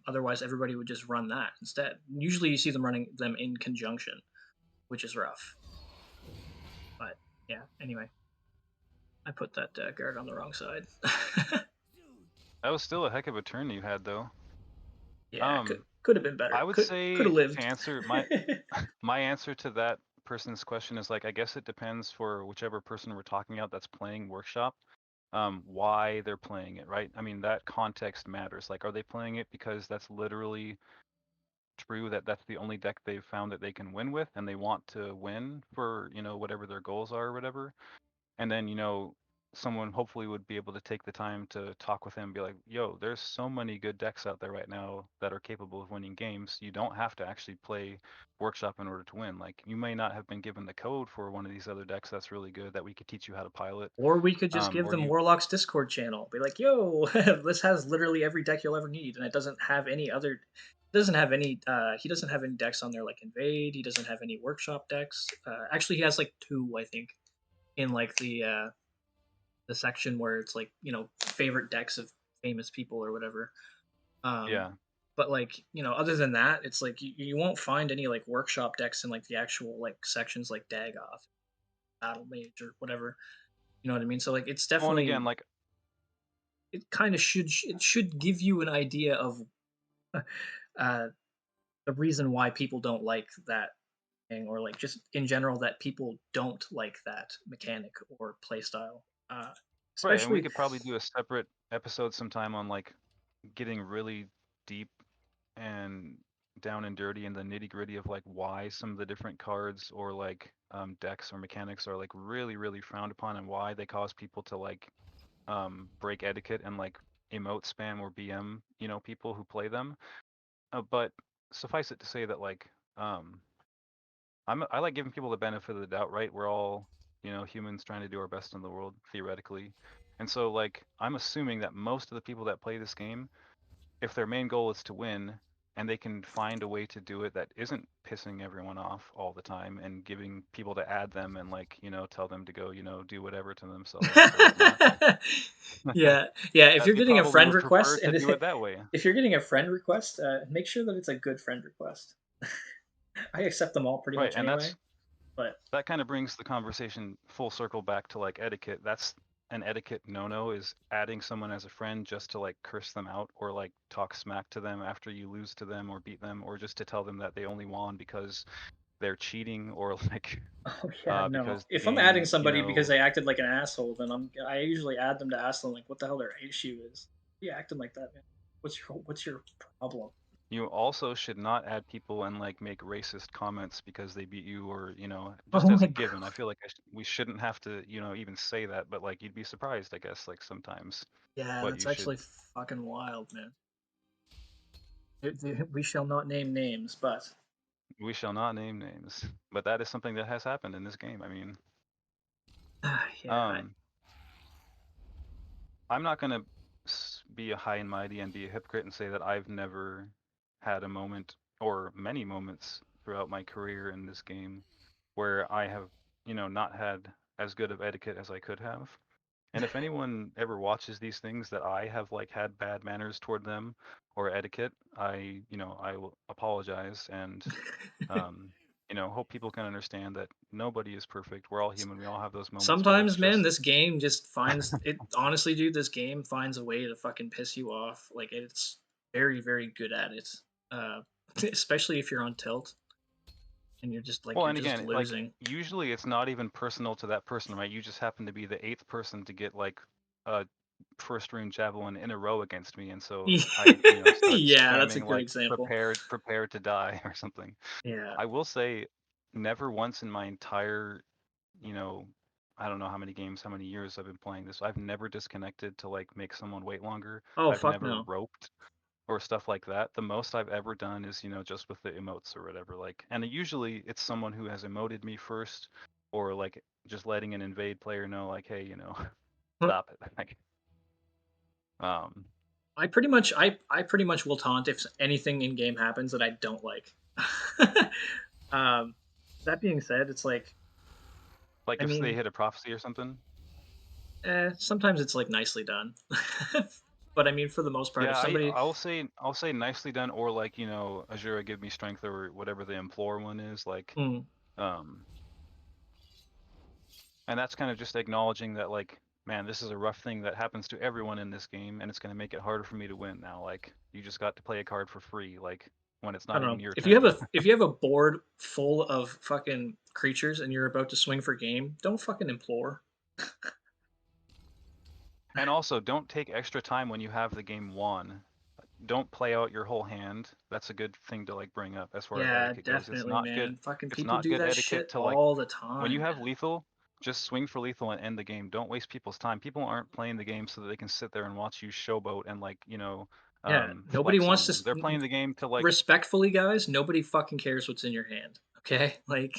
Speaker 1: Otherwise, everybody would just run that instead. Usually, you see them running them in conjunction, which is rough. But yeah, anyway, I put that guard on the wrong side.
Speaker 2: that was still a heck of a turn you had though.
Speaker 1: Yeah,
Speaker 2: Um,
Speaker 1: could have been
Speaker 2: I
Speaker 1: better.
Speaker 2: would
Speaker 1: Could have
Speaker 2: say to
Speaker 1: lived.
Speaker 2: answer my answer to that person's question is like I guess it depends for whichever person we're talking about that's playing workshop, why they're playing it, right? I mean that context matters. Like, are they playing it because that's literally true that that's the only deck they've found that they can win with, and they want to win for whatever their goals are or whatever? And then someone hopefully would be able to take the time to talk with him and be like, yo, there's so many good decks out there right now that are capable of winning games. You don't have to actually play workshop in order to win. Like you may not have been given the code for one of these other decks that's really good that we could teach you how to pilot.
Speaker 1: Or we could just give
Speaker 2: Or
Speaker 1: them
Speaker 2: you
Speaker 1: Warlock's Discord channel. Be like, "Yo, this has literally every deck you'll ever need, and it doesn't have any other. It doesn't have any. He doesn't have any decks on there like Invade. He doesn't have any Workshop decks. Actually, he has like two, I think, in like the section where it's like favorite decks of famous people or whatever. Um,
Speaker 2: yeah.
Speaker 1: but like other than that, it's like you won't find any like Workshop decks in like the actual like sections like Dagoth, Battle Mage, or whatever. You know what I mean? So like it's
Speaker 2: Well, and again,
Speaker 1: definitely
Speaker 2: like
Speaker 1: it kind of should give you an idea of uh, the reason why people don't like that thing, or like just in general that people don't like that mechanic or play style.
Speaker 2: Right, and we
Speaker 1: Especially,
Speaker 2: could probably do a separate episode sometime on like getting really deep and down and dirty in the nitty gritty of like why some of the different cards or like decks or mechanics are like really really frowned upon and why they cause people to like break etiquette and like emote spam or BM people who play them. But suffice it to say that like um, I like giving people the benefit of the doubt, right? We're all humans trying to do our best in the world theoretically, and so like I'm assuming that most of the people that play this game, if their main goal is to win and they can find a way to do it that isn't pissing everyone off all the time and giving people to add them and like tell them to go do whatever to themselves or whatnot,
Speaker 1: yeah, yeah. If
Speaker 2: that
Speaker 1: you're
Speaker 2: they
Speaker 1: getting a
Speaker 2: probably
Speaker 1: friend
Speaker 2: would prefer
Speaker 1: request,
Speaker 2: to
Speaker 1: and
Speaker 2: do it that way.
Speaker 1: if you're getting a friend request, make sure that it's a good friend request. I accept them all pretty
Speaker 2: Right,
Speaker 1: much
Speaker 2: and
Speaker 1: anyway, but
Speaker 2: that kind of brings the conversation full circle back to like etiquette. That's an etiquette no-no is adding someone as a friend just to like curse them out or like talk smack to them after you lose to them or beat them or just to tell them that they only won because they're cheating or like
Speaker 1: oh yeah, no.
Speaker 2: because the
Speaker 1: If I'm adding
Speaker 2: game,
Speaker 1: somebody because they acted like an asshole, then I usually add them to ask them like what the hell their issue is. You acting like that, man? What's your problem?
Speaker 2: you also should not add people and like make racist comments because they beat you or just
Speaker 1: Oh
Speaker 2: as
Speaker 1: my
Speaker 2: a
Speaker 1: god.
Speaker 2: given. I feel like we shouldn't have to even say that, but like you'd be surprised, I guess, like sometimes
Speaker 1: Yeah,
Speaker 2: what
Speaker 1: that's
Speaker 2: you should.
Speaker 1: actually fucking wild, man. We shall not name names, but
Speaker 2: We shall not name names, but that is something that has happened in this game. I mean,
Speaker 1: yeah,
Speaker 2: um, I'm not gonna be a high and mighty and be a hypocrite and say that I've never had a moment or many moments throughout my career in this game where I have, not had as good of etiquette as I could have. And if anyone ever watches these things that I have like had bad manners toward them or etiquette, I will apologize and um, hope people can understand that nobody is perfect. We're all human. We all have those moments where it's
Speaker 1: sometimes, man,
Speaker 2: just
Speaker 1: this game just finds it. Honestly, dude, this game finds a way to fucking piss you off. Like it's very, very good at it. Uh, especially if you're on tilt and you're just like
Speaker 2: well,
Speaker 1: you're
Speaker 2: and
Speaker 1: just
Speaker 2: again, like
Speaker 1: losing.
Speaker 2: usually it's not even personal to that person, right? You just happen to be the eighth person to get like a first rune javelin in a row against me, and so I, start
Speaker 1: Yeah, that's a
Speaker 2: spamming
Speaker 1: good
Speaker 2: like
Speaker 1: example.
Speaker 2: prepared to die or something.
Speaker 1: Yeah.
Speaker 2: I will say, never once in my entire, you know, I don't know how many games, how many years I've been playing this. I've never disconnected to like make someone wait longer.
Speaker 1: Oh
Speaker 2: I've
Speaker 1: fuck
Speaker 2: never
Speaker 1: no.
Speaker 2: roped or stuff like that. The most I've ever done is, just with the emotes or whatever. Like, and usually it's someone who has emoted me first, or like just letting an invade player know, like, hey, stop it. Like, um,
Speaker 1: I pretty much will taunt if anything in game happens that I don't like. um, that being said, it's like
Speaker 2: like
Speaker 1: I
Speaker 2: if they
Speaker 1: mean,
Speaker 2: hit a prophecy or something.
Speaker 1: sometimes it's like nicely done, but I mean for the most part, if
Speaker 2: Yeah,
Speaker 1: somebody,
Speaker 2: I'll say nicely done, or like Azura give me strength or whatever the implore one is like.
Speaker 1: mm,
Speaker 2: Um, and that's kind of just acknowledging that like, man, this is a rough thing that happens to everyone in this game, and it's going to make it harder for me to win now. Like, you just got to play a card for free, like when it's
Speaker 1: I
Speaker 2: not
Speaker 1: don't
Speaker 2: even
Speaker 1: know,
Speaker 2: your
Speaker 1: if you have
Speaker 2: turn.
Speaker 1: a board full of fucking creatures and you're about to swing for game, don't fucking implore.
Speaker 2: And also, don't take extra time when you have the game won. Don't play out your whole hand. That's a good thing to like bring up as far as
Speaker 1: Yeah,
Speaker 2: etiquette goes. It's
Speaker 1: definitely,
Speaker 2: not good.
Speaker 1: man. Fucking
Speaker 2: It's
Speaker 1: people
Speaker 2: not
Speaker 1: do
Speaker 2: good
Speaker 1: that
Speaker 2: etiquette
Speaker 1: shit
Speaker 2: to like
Speaker 1: all the
Speaker 2: when you
Speaker 1: time,
Speaker 2: have
Speaker 1: man.
Speaker 2: lethal, just swing for lethal and end the game. Don't waste people's time. People aren't playing the game so that they can sit there and watch you showboat and like,
Speaker 1: Yeah, nobody
Speaker 2: flex
Speaker 1: wants
Speaker 2: on
Speaker 1: to
Speaker 2: them. They're playing the game to like,
Speaker 1: respectfully, guys, nobody fucking cares what's in your hand. Okay? Like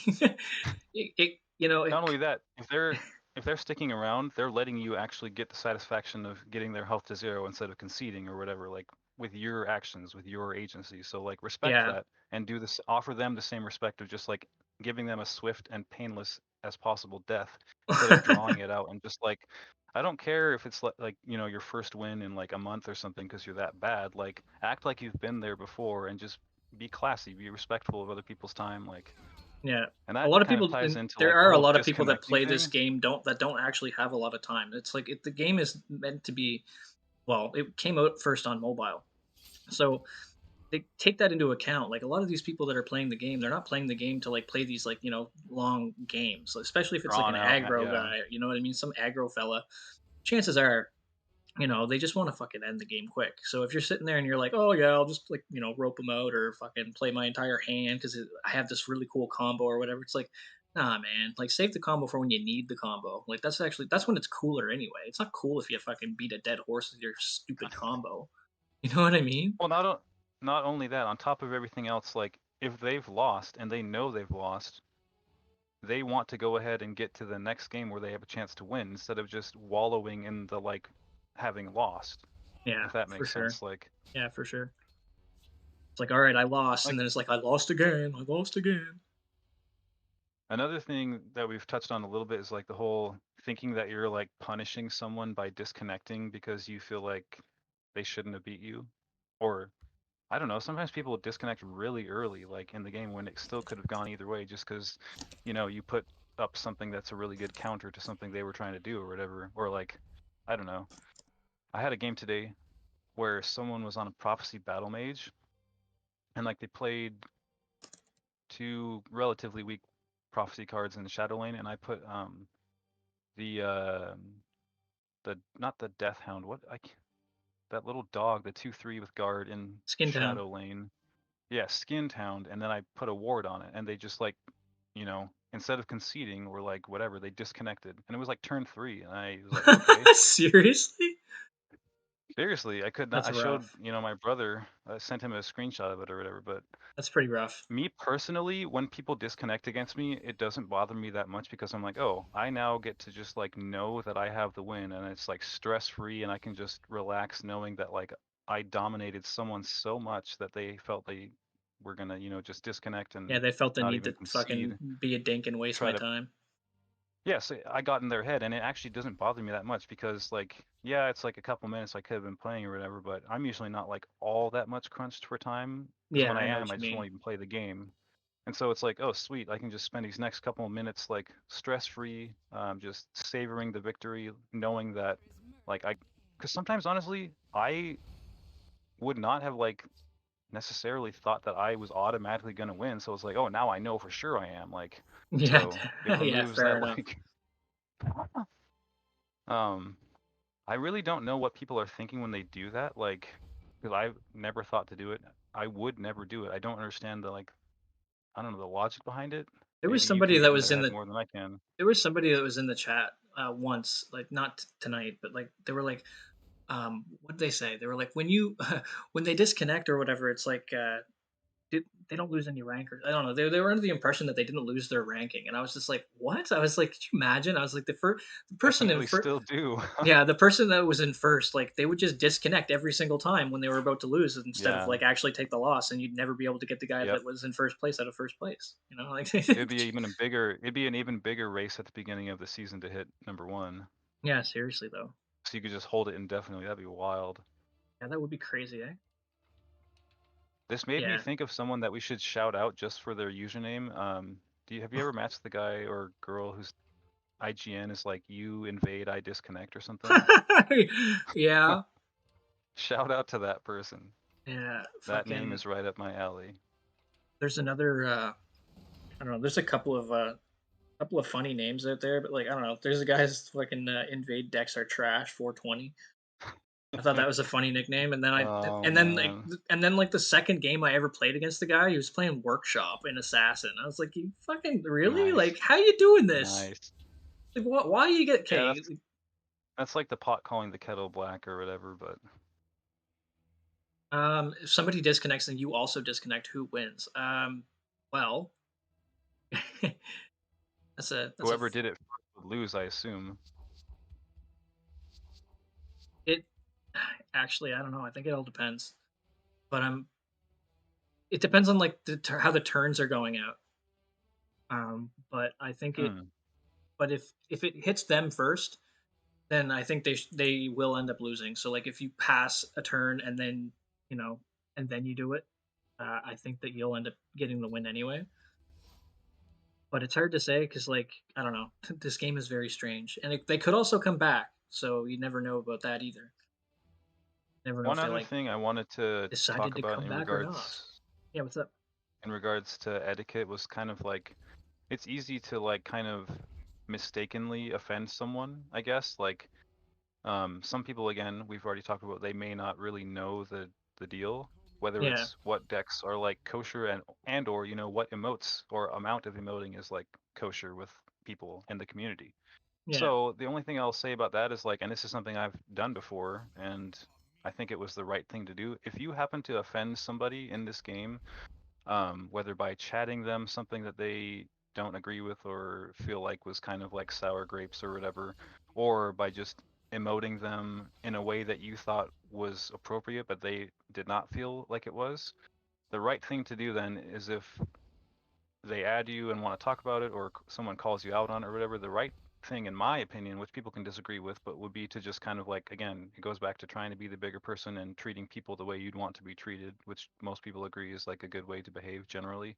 Speaker 1: it
Speaker 2: not only that, if they're sticking around, they're letting you actually get the satisfaction of getting their health to zero instead of conceding or whatever, like with your actions, with your agency. So like respect
Speaker 1: yeah.
Speaker 2: that and do this offer them the same respect of just like giving them a swift and painless as possible death instead of drawing it out and just like I don't care if it's like your first win in like a month or something because you're that bad. Like act like you've been there before and just be classy, be respectful of other people's time, like
Speaker 1: Yeah.
Speaker 2: and
Speaker 1: A
Speaker 2: that
Speaker 1: lot of
Speaker 2: kind of
Speaker 1: people,
Speaker 2: ties
Speaker 1: and
Speaker 2: into
Speaker 1: there
Speaker 2: like the
Speaker 1: are a
Speaker 2: whole
Speaker 1: lot of people that
Speaker 2: disconnecting
Speaker 1: play this
Speaker 2: thing.
Speaker 1: game don't actually have a lot of time. It's like the game is meant to be well, it came out first on mobile. So they take that into account. Like a lot of these people that are playing the game, they're not playing the game to like play these like, long games. So especially if it's like an
Speaker 2: Drawn out,
Speaker 1: aggro
Speaker 2: yeah.
Speaker 1: guy, you know what I mean? Some aggro fella. Chances are, they just want to fucking end the game quick. So if you're sitting there and you're like, oh yeah, I'll just like, rope them out or fucking play my entire hand because I have this really cool combo or whatever. It's like, nah, man. Like save the combo for when you need the combo. Like that's when it's cooler anyway. It's not cool if you fucking beat a dead horse with your stupid combo. You know what I mean?
Speaker 2: Well, not only that, on top of everything else, like if they've lost and they know they've lost, they want to go ahead and get to the next game where they have a chance to win instead of just wallowing in the like having lost,
Speaker 1: Yeah,
Speaker 2: if that
Speaker 1: for
Speaker 2: makes
Speaker 1: sure.
Speaker 2: sense. Like
Speaker 1: Yeah, for sure. It's like, all right, I lost, and
Speaker 2: like
Speaker 1: then it's like, I lost again. I lost again.
Speaker 2: another thing that we've touched on a little bit is like the whole thinking that you're like punishing someone by disconnecting because you feel like they shouldn't have beat you. Or I don't know, sometimes people disconnect really early, like in the game when it still could have gone either way just because, you put up something that's a really good counter to something they were trying to do or whatever. Or like, I don't know. I had a game today where someone was on a prophecy battle mage and like they played two relatively weak prophecy cards in the shadow lane and I put the the not the death hound, that little dog, the 2/3 with guard in
Speaker 1: Skin Town.
Speaker 2: shadow lane. Yeah, skinned hound, and then I put a ward on it, and they just like, instead of conceding or like whatever, they disconnected, and it was like turn three, and I was like, okay,
Speaker 1: Seriously?
Speaker 2: seriously, I could not.
Speaker 1: That's
Speaker 2: I showed,
Speaker 1: rough.
Speaker 2: my brother, sent him a screenshot of it or whatever, but
Speaker 1: That's pretty rough.
Speaker 2: me personally, when people disconnect against me, it doesn't bother me that much because I'm like, oh, I now get to just like know that I have the win, and it's like stress free, and I can just relax knowing that like I dominated someone so much that they felt they were gonna, just disconnect
Speaker 1: Yeah,
Speaker 2: and
Speaker 1: they felt the
Speaker 2: not
Speaker 1: need
Speaker 2: even
Speaker 1: to fucking
Speaker 2: concede.
Speaker 1: be a dink and waste
Speaker 2: Try
Speaker 1: my
Speaker 2: to,
Speaker 1: time.
Speaker 2: yes, I got in their head, and it actually doesn't bother me that much because like, yeah, it's like a couple minutes I could have been playing or whatever, but I'm usually not like all that much crunched for time because
Speaker 1: Yeah,
Speaker 2: when I
Speaker 1: I know
Speaker 2: am,
Speaker 1: what
Speaker 2: I
Speaker 1: you
Speaker 2: just
Speaker 1: mean.
Speaker 2: won't even play the game. And so it's like, oh, sweet, I can just spend these next couple of minutes like stress-free, just savoring the victory, knowing that, like, because sometimes honestly, I would not have like necessarily thought that I was automatically gonna win. So it's like, oh, now I know for sure I am. Like,
Speaker 1: Yeah,
Speaker 2: so it
Speaker 1: yeah,
Speaker 2: removes
Speaker 1: fair
Speaker 2: that
Speaker 1: enough.
Speaker 2: like, um, I really don't know what people are thinking when they do that. Like, because I've never thought to do it. I would never do it. I don't understand the like, I don't know the logic behind it.
Speaker 1: There was
Speaker 2: Maybe you
Speaker 1: somebody
Speaker 2: can
Speaker 1: that
Speaker 2: get in
Speaker 1: was
Speaker 2: their
Speaker 1: in
Speaker 2: head
Speaker 1: the
Speaker 2: more than I can.
Speaker 1: there was somebody that was in the chat once, like not tonight, but like they were like, what did they say? They were like, when you when they disconnect or whatever, it's like they don't lose any rank or I don't know. They were under the impression that they didn't lose their ranking, and I was just like, what? I was like, could you imagine? I was like, the person in
Speaker 2: Definitely
Speaker 1: first.
Speaker 2: still do.
Speaker 1: Yeah, the person that was in first, like they would just disconnect every single time when they were about to lose instead of
Speaker 2: Yeah.
Speaker 1: like actually take the loss, and you'd never be able to get the guy
Speaker 2: Yep.
Speaker 1: that was in first place out of first place. Like
Speaker 2: It'd be an even bigger race at the beginning of the season to hit number one.
Speaker 1: yeah, seriously though,
Speaker 2: So you could just hold it indefinitely. That'd be wild.
Speaker 1: yeah, that would be crazy, eh?
Speaker 2: This made me
Speaker 1: Yeah.
Speaker 2: think of someone that we should shout out just for their username. Have you ever matched the guy or girl whose IGN is like you invade, I disconnect or something?
Speaker 1: Yeah,
Speaker 2: Shout out to that person.
Speaker 1: yeah,
Speaker 2: That name
Speaker 1: fucking.
Speaker 2: is right up my alley.
Speaker 1: There's another. I don't know. There's a couple of funny names out there, but like I don't know. There's a guy's fucking invade decks are trash 420. I thought that was a funny nickname, and then
Speaker 2: Oh man.
Speaker 1: like the second game I ever played against the guy, he was playing Workshop in Assassin. I was like, you fucking really?
Speaker 2: Nice.
Speaker 1: Like, how you doing this?
Speaker 2: Nice.
Speaker 1: Like, what? Why you get
Speaker 2: Yeah,
Speaker 1: okay?
Speaker 2: that's like the pot calling the kettle black or whatever, but
Speaker 1: If somebody disconnects and you also disconnect, who wins? Well, that's a
Speaker 2: whoever did it first would lose, I assume.
Speaker 1: it. Actually, I don't know. I think it all depends, but it depends on like how the turns are going out. But I think it.
Speaker 2: Hmm.
Speaker 1: But if it hits them first, then I think they will end up losing. So like if you pass a turn and then you know and then you do it, I think that you'll end up getting the win anyway. But it's hard to say because like I don't know, this game is very strange, and they could also come back. So you never know about that either. Never know
Speaker 2: One
Speaker 1: if they
Speaker 2: other
Speaker 1: like
Speaker 2: thing I wanted to
Speaker 1: decided
Speaker 2: talk
Speaker 1: to
Speaker 2: about
Speaker 1: come back or not. Yeah, what's up?
Speaker 2: in regards to etiquette was kind of like it's easy to like kind of mistakenly offend someone, I guess. Like some people, again, we've already talked about, they may not really know the deal, whether
Speaker 1: Yeah,
Speaker 2: it's what decks are like kosher and or what emotes or amount of emoting is like kosher with people in the community.
Speaker 1: yeah,
Speaker 2: So the only thing I'll say about that is like, and this is something I've done before, and I think it was the right thing to do. If you happen to offend somebody in this game, whether by chatting them something that they don't agree with or feel like was kind of like sour grapes or whatever, or by just emoting them in a way that you thought was appropriate but they did not feel like it was, the right thing to do then is if they add you and want to talk about it or someone calls you out on it or whatever, the right thing in my opinion, which people can disagree with, but would be to just kind of like, again, it goes back to trying to be the bigger person and treating people the way you'd want to be treated, which most people agree is like a good way to behave generally.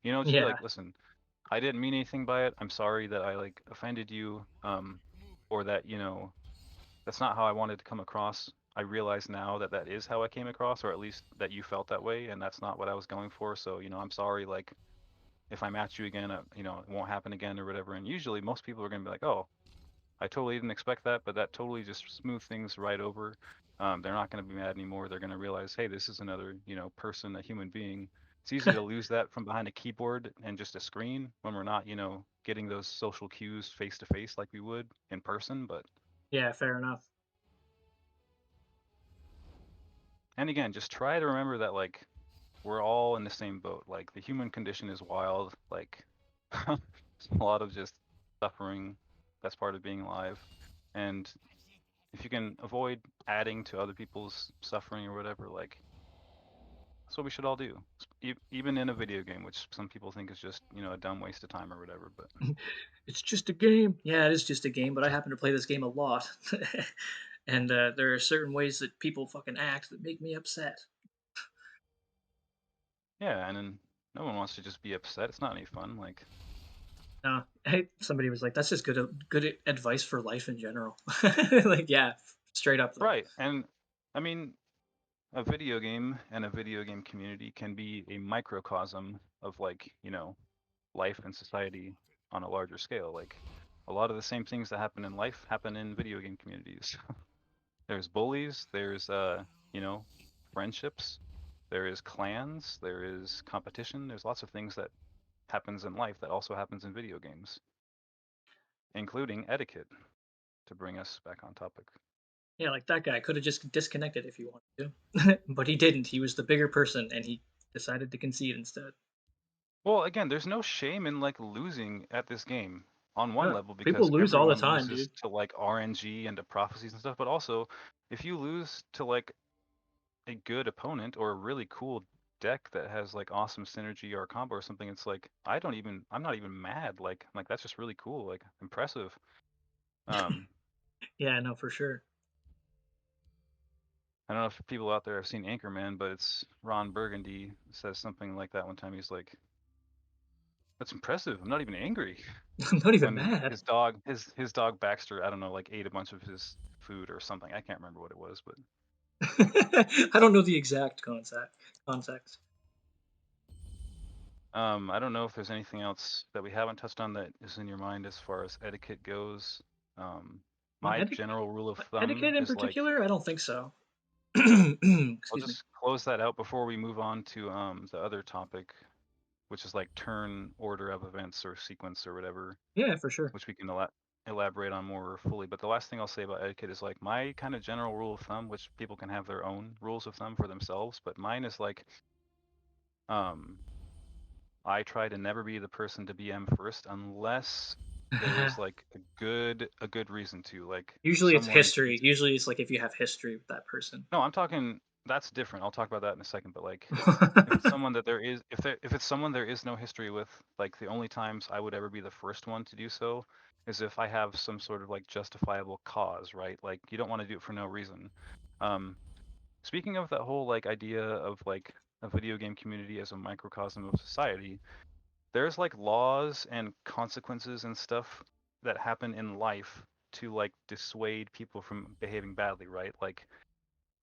Speaker 2: Just be
Speaker 1: yeah,
Speaker 2: like, listen, I didn't mean anything by it. I'm sorry that I like offended you, or that that's not how I wanted to come across. I realize now that that is how I came across, or at least that you felt that way, and that's not what I was going for. So I'm sorry. Like if I'm at you again, it won't happen again or whatever. And usually most people are gonna be like, oh, I totally didn't expect that, but that totally just smooth things right over. They're not going to be mad anymore. They're going to realize, hey, this is another, person, a human being. It's easy to lose that from behind a keyboard and just a screen when we're not, getting those social cues face to face like we would in person. But
Speaker 1: yeah. Fair enough.
Speaker 2: and again, just try to remember that like we're all in the same boat. Like the human condition is wild. Like a lot of just suffering. That's part of being alive. And if you can avoid adding to other people's suffering or whatever, like that's what we should all do. Even in a video game, which some people think is just a dumb waste of time or whatever. But
Speaker 1: It's just a game. Yeah, it is just a game, but I happen to play this game a lot. And there are certain ways that people fucking act that make me upset.
Speaker 2: yeah, and then no one wants to just be upset. It's not any fun. Like
Speaker 1: Hey, somebody was like, "That's just good advice for life in general." Like, yeah, straight up though.
Speaker 2: right, and I mean a video game and a video game community can be a microcosm of like life and society on a larger scale. Like a lot of the same things that happen in life happen in video game communities. There's bullies, there's you know, friendships, there is clans, there is competition, there's lots of things that happens in life that also happens in video games, including etiquette, to bring us back on topic.
Speaker 1: Yeah, like that guy could have just disconnected if he wanted to, but he didn't. He was the bigger person, and he decided to concede instead.
Speaker 2: Well, again, there's no shame in like losing at this game on one level
Speaker 1: People
Speaker 2: because
Speaker 1: lose all the
Speaker 2: everyone
Speaker 1: time,
Speaker 2: loses
Speaker 1: dude.
Speaker 2: to like RNG and to prophecies and stuff, but also if you lose to like a good opponent or a really cool deck that has like awesome synergy or combo or something, it's like I'm not even mad. Like that's just really cool, like impressive. Um,
Speaker 1: Yeah, no, for sure.
Speaker 2: I don't know if people out there have seen Anchorman, but it's Ron Burgundy says something like that one time. He's like, "That's impressive. I'm not even angry."
Speaker 1: I'm not even
Speaker 2: When
Speaker 1: mad.
Speaker 2: his dog Baxter, I don't know, like ate a bunch of his food or something. I can't remember what it was, but
Speaker 1: I don't know the exact context.
Speaker 2: I don't know if there's anything else that we haven't touched on that is in your mind as far as etiquette goes. Um,
Speaker 1: On
Speaker 2: my general rule of thumb
Speaker 1: etiquette in
Speaker 2: is like,
Speaker 1: particular, I don't think so.
Speaker 2: I'll
Speaker 1: Excuse me.
Speaker 2: just close that out before we move on to the other topic, which is like turn order of events or sequence or whatever,
Speaker 1: Yeah, for sure.
Speaker 2: which we can elaborate on more fully. But the last thing I'll say about etiquette is like my kind of general rule of thumb, which people can have their own rules of thumb for themselves, but mine is like, um, I try to never be the person to BM first unless there is like a good reason to. Like if
Speaker 1: Usually it's
Speaker 2: someone
Speaker 1: history.
Speaker 2: cheats.
Speaker 1: Usually it's like if you have history with that person.
Speaker 2: No, I'm talking that's different. I'll talk about that in a second, but like if it's someone that there is if it's someone there is no history with, like the only times I would ever be the first one to do so is if I have some sort of like justifiable cause, right? Like you don't want to do it for no reason. Um Speaking of that whole like idea of like a video game community as a microcosm of society, there's like laws and consequences and stuff that happen in life to like dissuade people from behaving badly, right? Like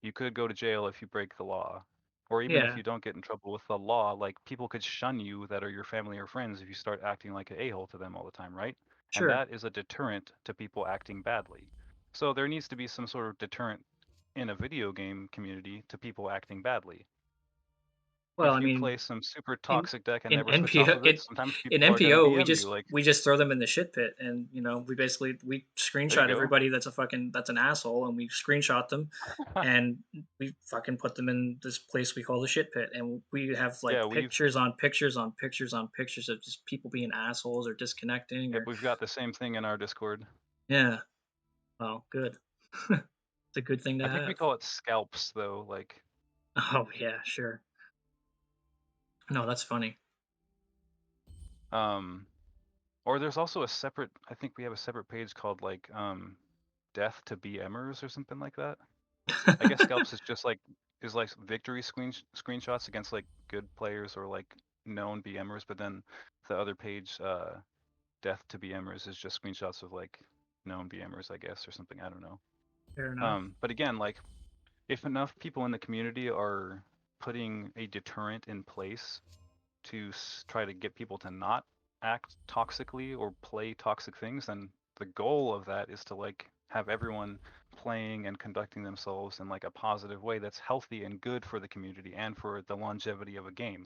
Speaker 2: you could go to jail if you break the law. Or even if
Speaker 1: Yeah,
Speaker 2: you don't get in trouble with the law, like people could shun you that are your family or friends if you start acting like an a-hole to them all the time, right? And
Speaker 1: sure.
Speaker 2: that is a deterrent to people acting badly. So there needs to be some sort of deterrent in a video game community to people acting badly.
Speaker 1: Well, I
Speaker 2: If you
Speaker 1: mean,
Speaker 2: play some super
Speaker 1: in
Speaker 2: toxic deck and
Speaker 1: in
Speaker 2: never switch off
Speaker 1: NPO
Speaker 2: of it, sometimes
Speaker 1: in
Speaker 2: people are going to
Speaker 1: NPO
Speaker 2: BM you. Like,
Speaker 1: we just throw them in the shit pit, and we basically we
Speaker 2: there you
Speaker 1: screenshot
Speaker 2: go.
Speaker 1: everybody that's an asshole, and we screenshot them, and we fucking put them in this place we call the shit pit, and we have like
Speaker 2: Yeah, we've
Speaker 1: pictures on pictures on pictures on pictures of just people being assholes or disconnecting
Speaker 2: yep,
Speaker 1: or
Speaker 2: we've got the same thing in our Discord.
Speaker 1: yeah. Well, good. It's a good thing to
Speaker 2: I think we
Speaker 1: have.
Speaker 2: call it scalps though. Like,
Speaker 1: Oh yeah, sure. No, that's funny.
Speaker 2: um, or there's also a separate. I think we have a separate page called like death to BMers or something like that. I guess scalps is like victory screenshots against like good players or like known BMers, but then the other page, death to BMers, is just screenshots of like known BMers, I guess, or something. I don't know.
Speaker 1: Fair enough.
Speaker 2: But again, like if enough people in the community are putting a deterrent in place to try to get people to not act toxically or play toxic things, then the goal of that is to like have everyone playing and conducting themselves in like a positive way that's healthy and good for the community and for the longevity of a game.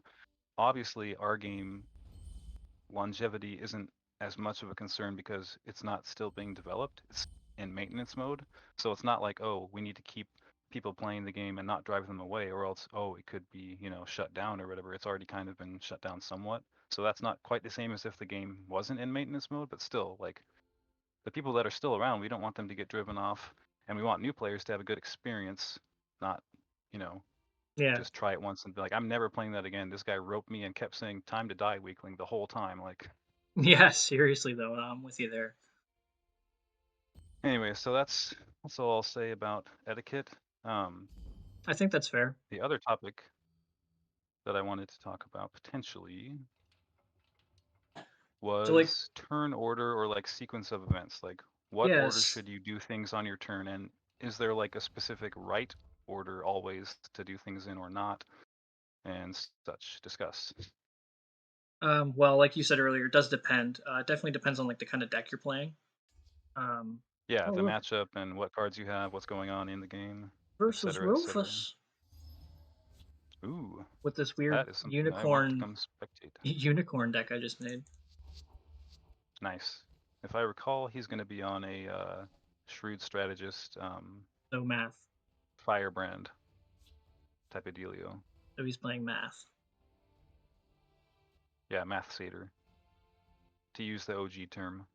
Speaker 2: Obviously, our game longevity isn't as much of a concern because it's not still being developed. It's in maintenance mode. So it's not like, oh, we need to keep people playing the game and not drive them away, or else, oh, it could be, shut down or whatever. It's already kind of been shut down somewhat. So that's not quite the same as if the game wasn't in maintenance mode, but still, like the people that are still around, we don't want them to get driven off, and we want new players to have a good experience, not, you know,
Speaker 1: Yeah.
Speaker 2: just try it once and be like, I'm never playing that again. This guy roped me and kept saying time to die, weakling, the whole time. Like,
Speaker 1: Yeah, seriously though, I'm with you there.
Speaker 2: anyway, so that's all I'll say about etiquette. Um,
Speaker 1: I think that's fair.
Speaker 2: the other topic that I wanted to talk about potentially
Speaker 1: So like,
Speaker 2: was turn order or like sequence of events. Like, what order
Speaker 1: yes.
Speaker 2: should you do things on your turn, and is there like a specific right order always to do things in or not, and such. Discuss.
Speaker 1: Well, like you said earlier, it does depend. It definitely depends on like the kind of deck you're playing. Um,
Speaker 2: Yeah,
Speaker 1: oh
Speaker 2: the
Speaker 1: look,
Speaker 2: matchup and what cards you have, what's going on in the game,
Speaker 1: versus
Speaker 2: etc., etc.
Speaker 1: Rufus
Speaker 2: Ooh,
Speaker 1: with this weird
Speaker 2: that is something I want to
Speaker 1: unicorn
Speaker 2: come spectate.
Speaker 1: unicorn deck I just made.
Speaker 2: Nice. If I recall, he's going to be on a shrewd strategist,
Speaker 1: So math.
Speaker 2: firebrand type of dealio.
Speaker 1: So he's playing math.
Speaker 2: Yeah, math satyr, to use the OG term.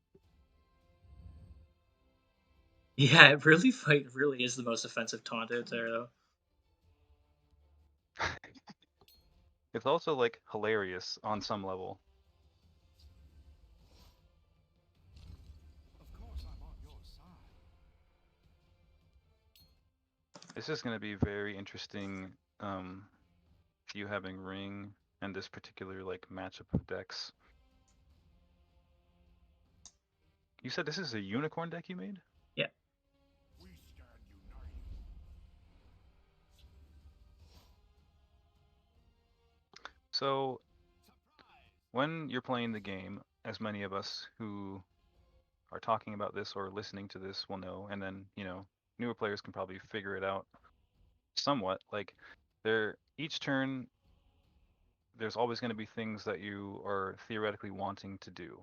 Speaker 1: Yeah, it really fight really is the most offensive taunt out there though.
Speaker 2: It's also like hilarious on some level. This is going to be very interesting. You having ring and this particular like matchup of decks. You said this is a unicorn deck you made?
Speaker 1: Yeah.
Speaker 2: So when you're playing the game, as many of us who are talking about this or listening to this will know, and then newer players can probably figure it out somewhat. Like each turn, there's always going to be things that you are theoretically wanting to do.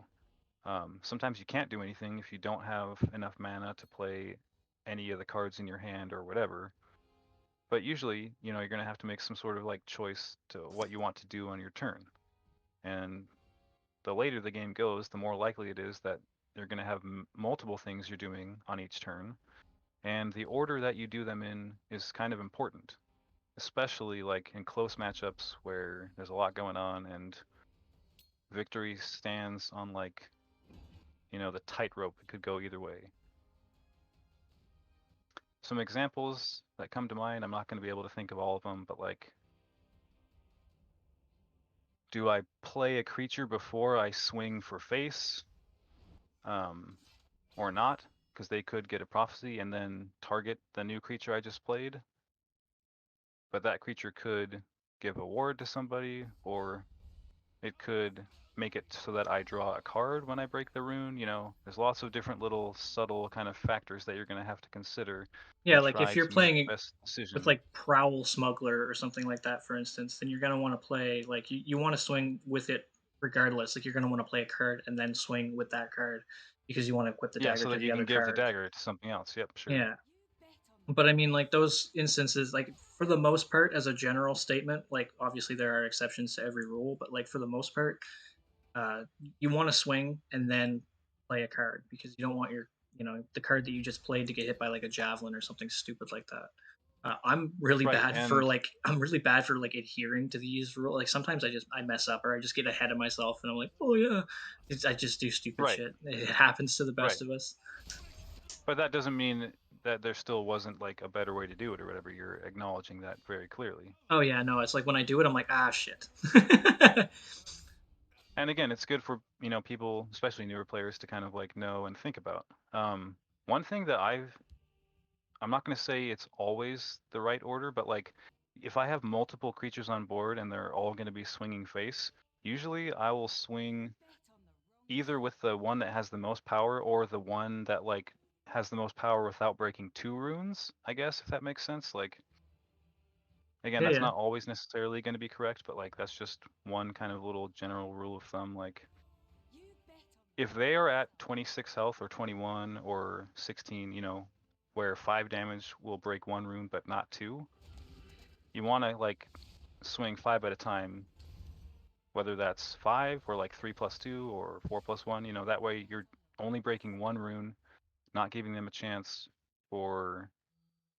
Speaker 2: Sometimes you can't do anything if you don't have enough mana to play any of the cards in your hand or whatever. But usually, you're going to have to make some sort of like choice to what you want to do on your turn. And the later the game goes, the more likely it is that you're going to have multiple things you're doing on each turn. And the order that you do them in is kind of important, especially like in close matchups where there's a lot going on and victory stands on like, the tightrope. It could go either way. Some examples that come to mind, I'm not going to be able to think of all of them, but like, do I play a creature before I swing for face, or not? Because they could get a prophecy and then target the new creature I just played. but that creature could give a ward to somebody, or it could make it so that I draw a card when I break the rune. There's lots of different little subtle kind of factors that you're going to have to consider
Speaker 1: Yeah,
Speaker 2: and
Speaker 1: like if
Speaker 2: try
Speaker 1: you're
Speaker 2: to make the
Speaker 1: playing
Speaker 2: best
Speaker 1: with
Speaker 2: decision.
Speaker 1: like Prowl Smuggler or something like that, for instance, then you're gonna want to play like you want to swing with it regardless. Like you're gonna want to play a card and then swing with that card because you want to equip the
Speaker 2: Yeah,
Speaker 1: dagger
Speaker 2: so
Speaker 1: to
Speaker 2: that
Speaker 1: the
Speaker 2: you can
Speaker 1: other
Speaker 2: give the
Speaker 1: card.
Speaker 2: dagger to something else. Yep, sure.
Speaker 1: Yeah. But I mean, like those instances, like for the most part, as a general statement, like obviously there are exceptions to every rule, but like for the most part, you want to swing and then play a card because you don't want the card that you just played to get hit by like a javelin or something stupid like that.
Speaker 2: Right, and
Speaker 1: I'm really bad for like adhering to these rules. Like sometimes I mess up or I just get ahead of myself and I'm like, oh yeah, I just do stupid
Speaker 2: right,
Speaker 1: shit. It happens to the best
Speaker 2: right.
Speaker 1: of us.
Speaker 2: But that doesn't mean that there still wasn't like a better way to do it or whatever. You're acknowledging that very clearly.
Speaker 1: Oh yeah, no, it's like when I do it, I'm like, ah shit.
Speaker 2: And again, it's good for, people, especially newer players, to kind of like know and think about. One thing that I'm not going to say it's always the right order, but like if I have multiple creatures on board and they're all going to be swinging face, usually I will swing either with the one that has the most power or the one that like has the most power without breaking two runes, I guess, if that makes sense. Like again,
Speaker 1: Yeah,
Speaker 2: that's
Speaker 1: yeah.
Speaker 2: not always necessarily going to be correct, but like that's just one kind of little general rule of thumb. Like if they are at 26 health or 21 or 16, where 5 damage will break one rune but not two, you want to like swing 5 at a time, whether that's 5 or like 3 plus 2 or 4 plus 1. That way you're only breaking one rune, not giving them a chance for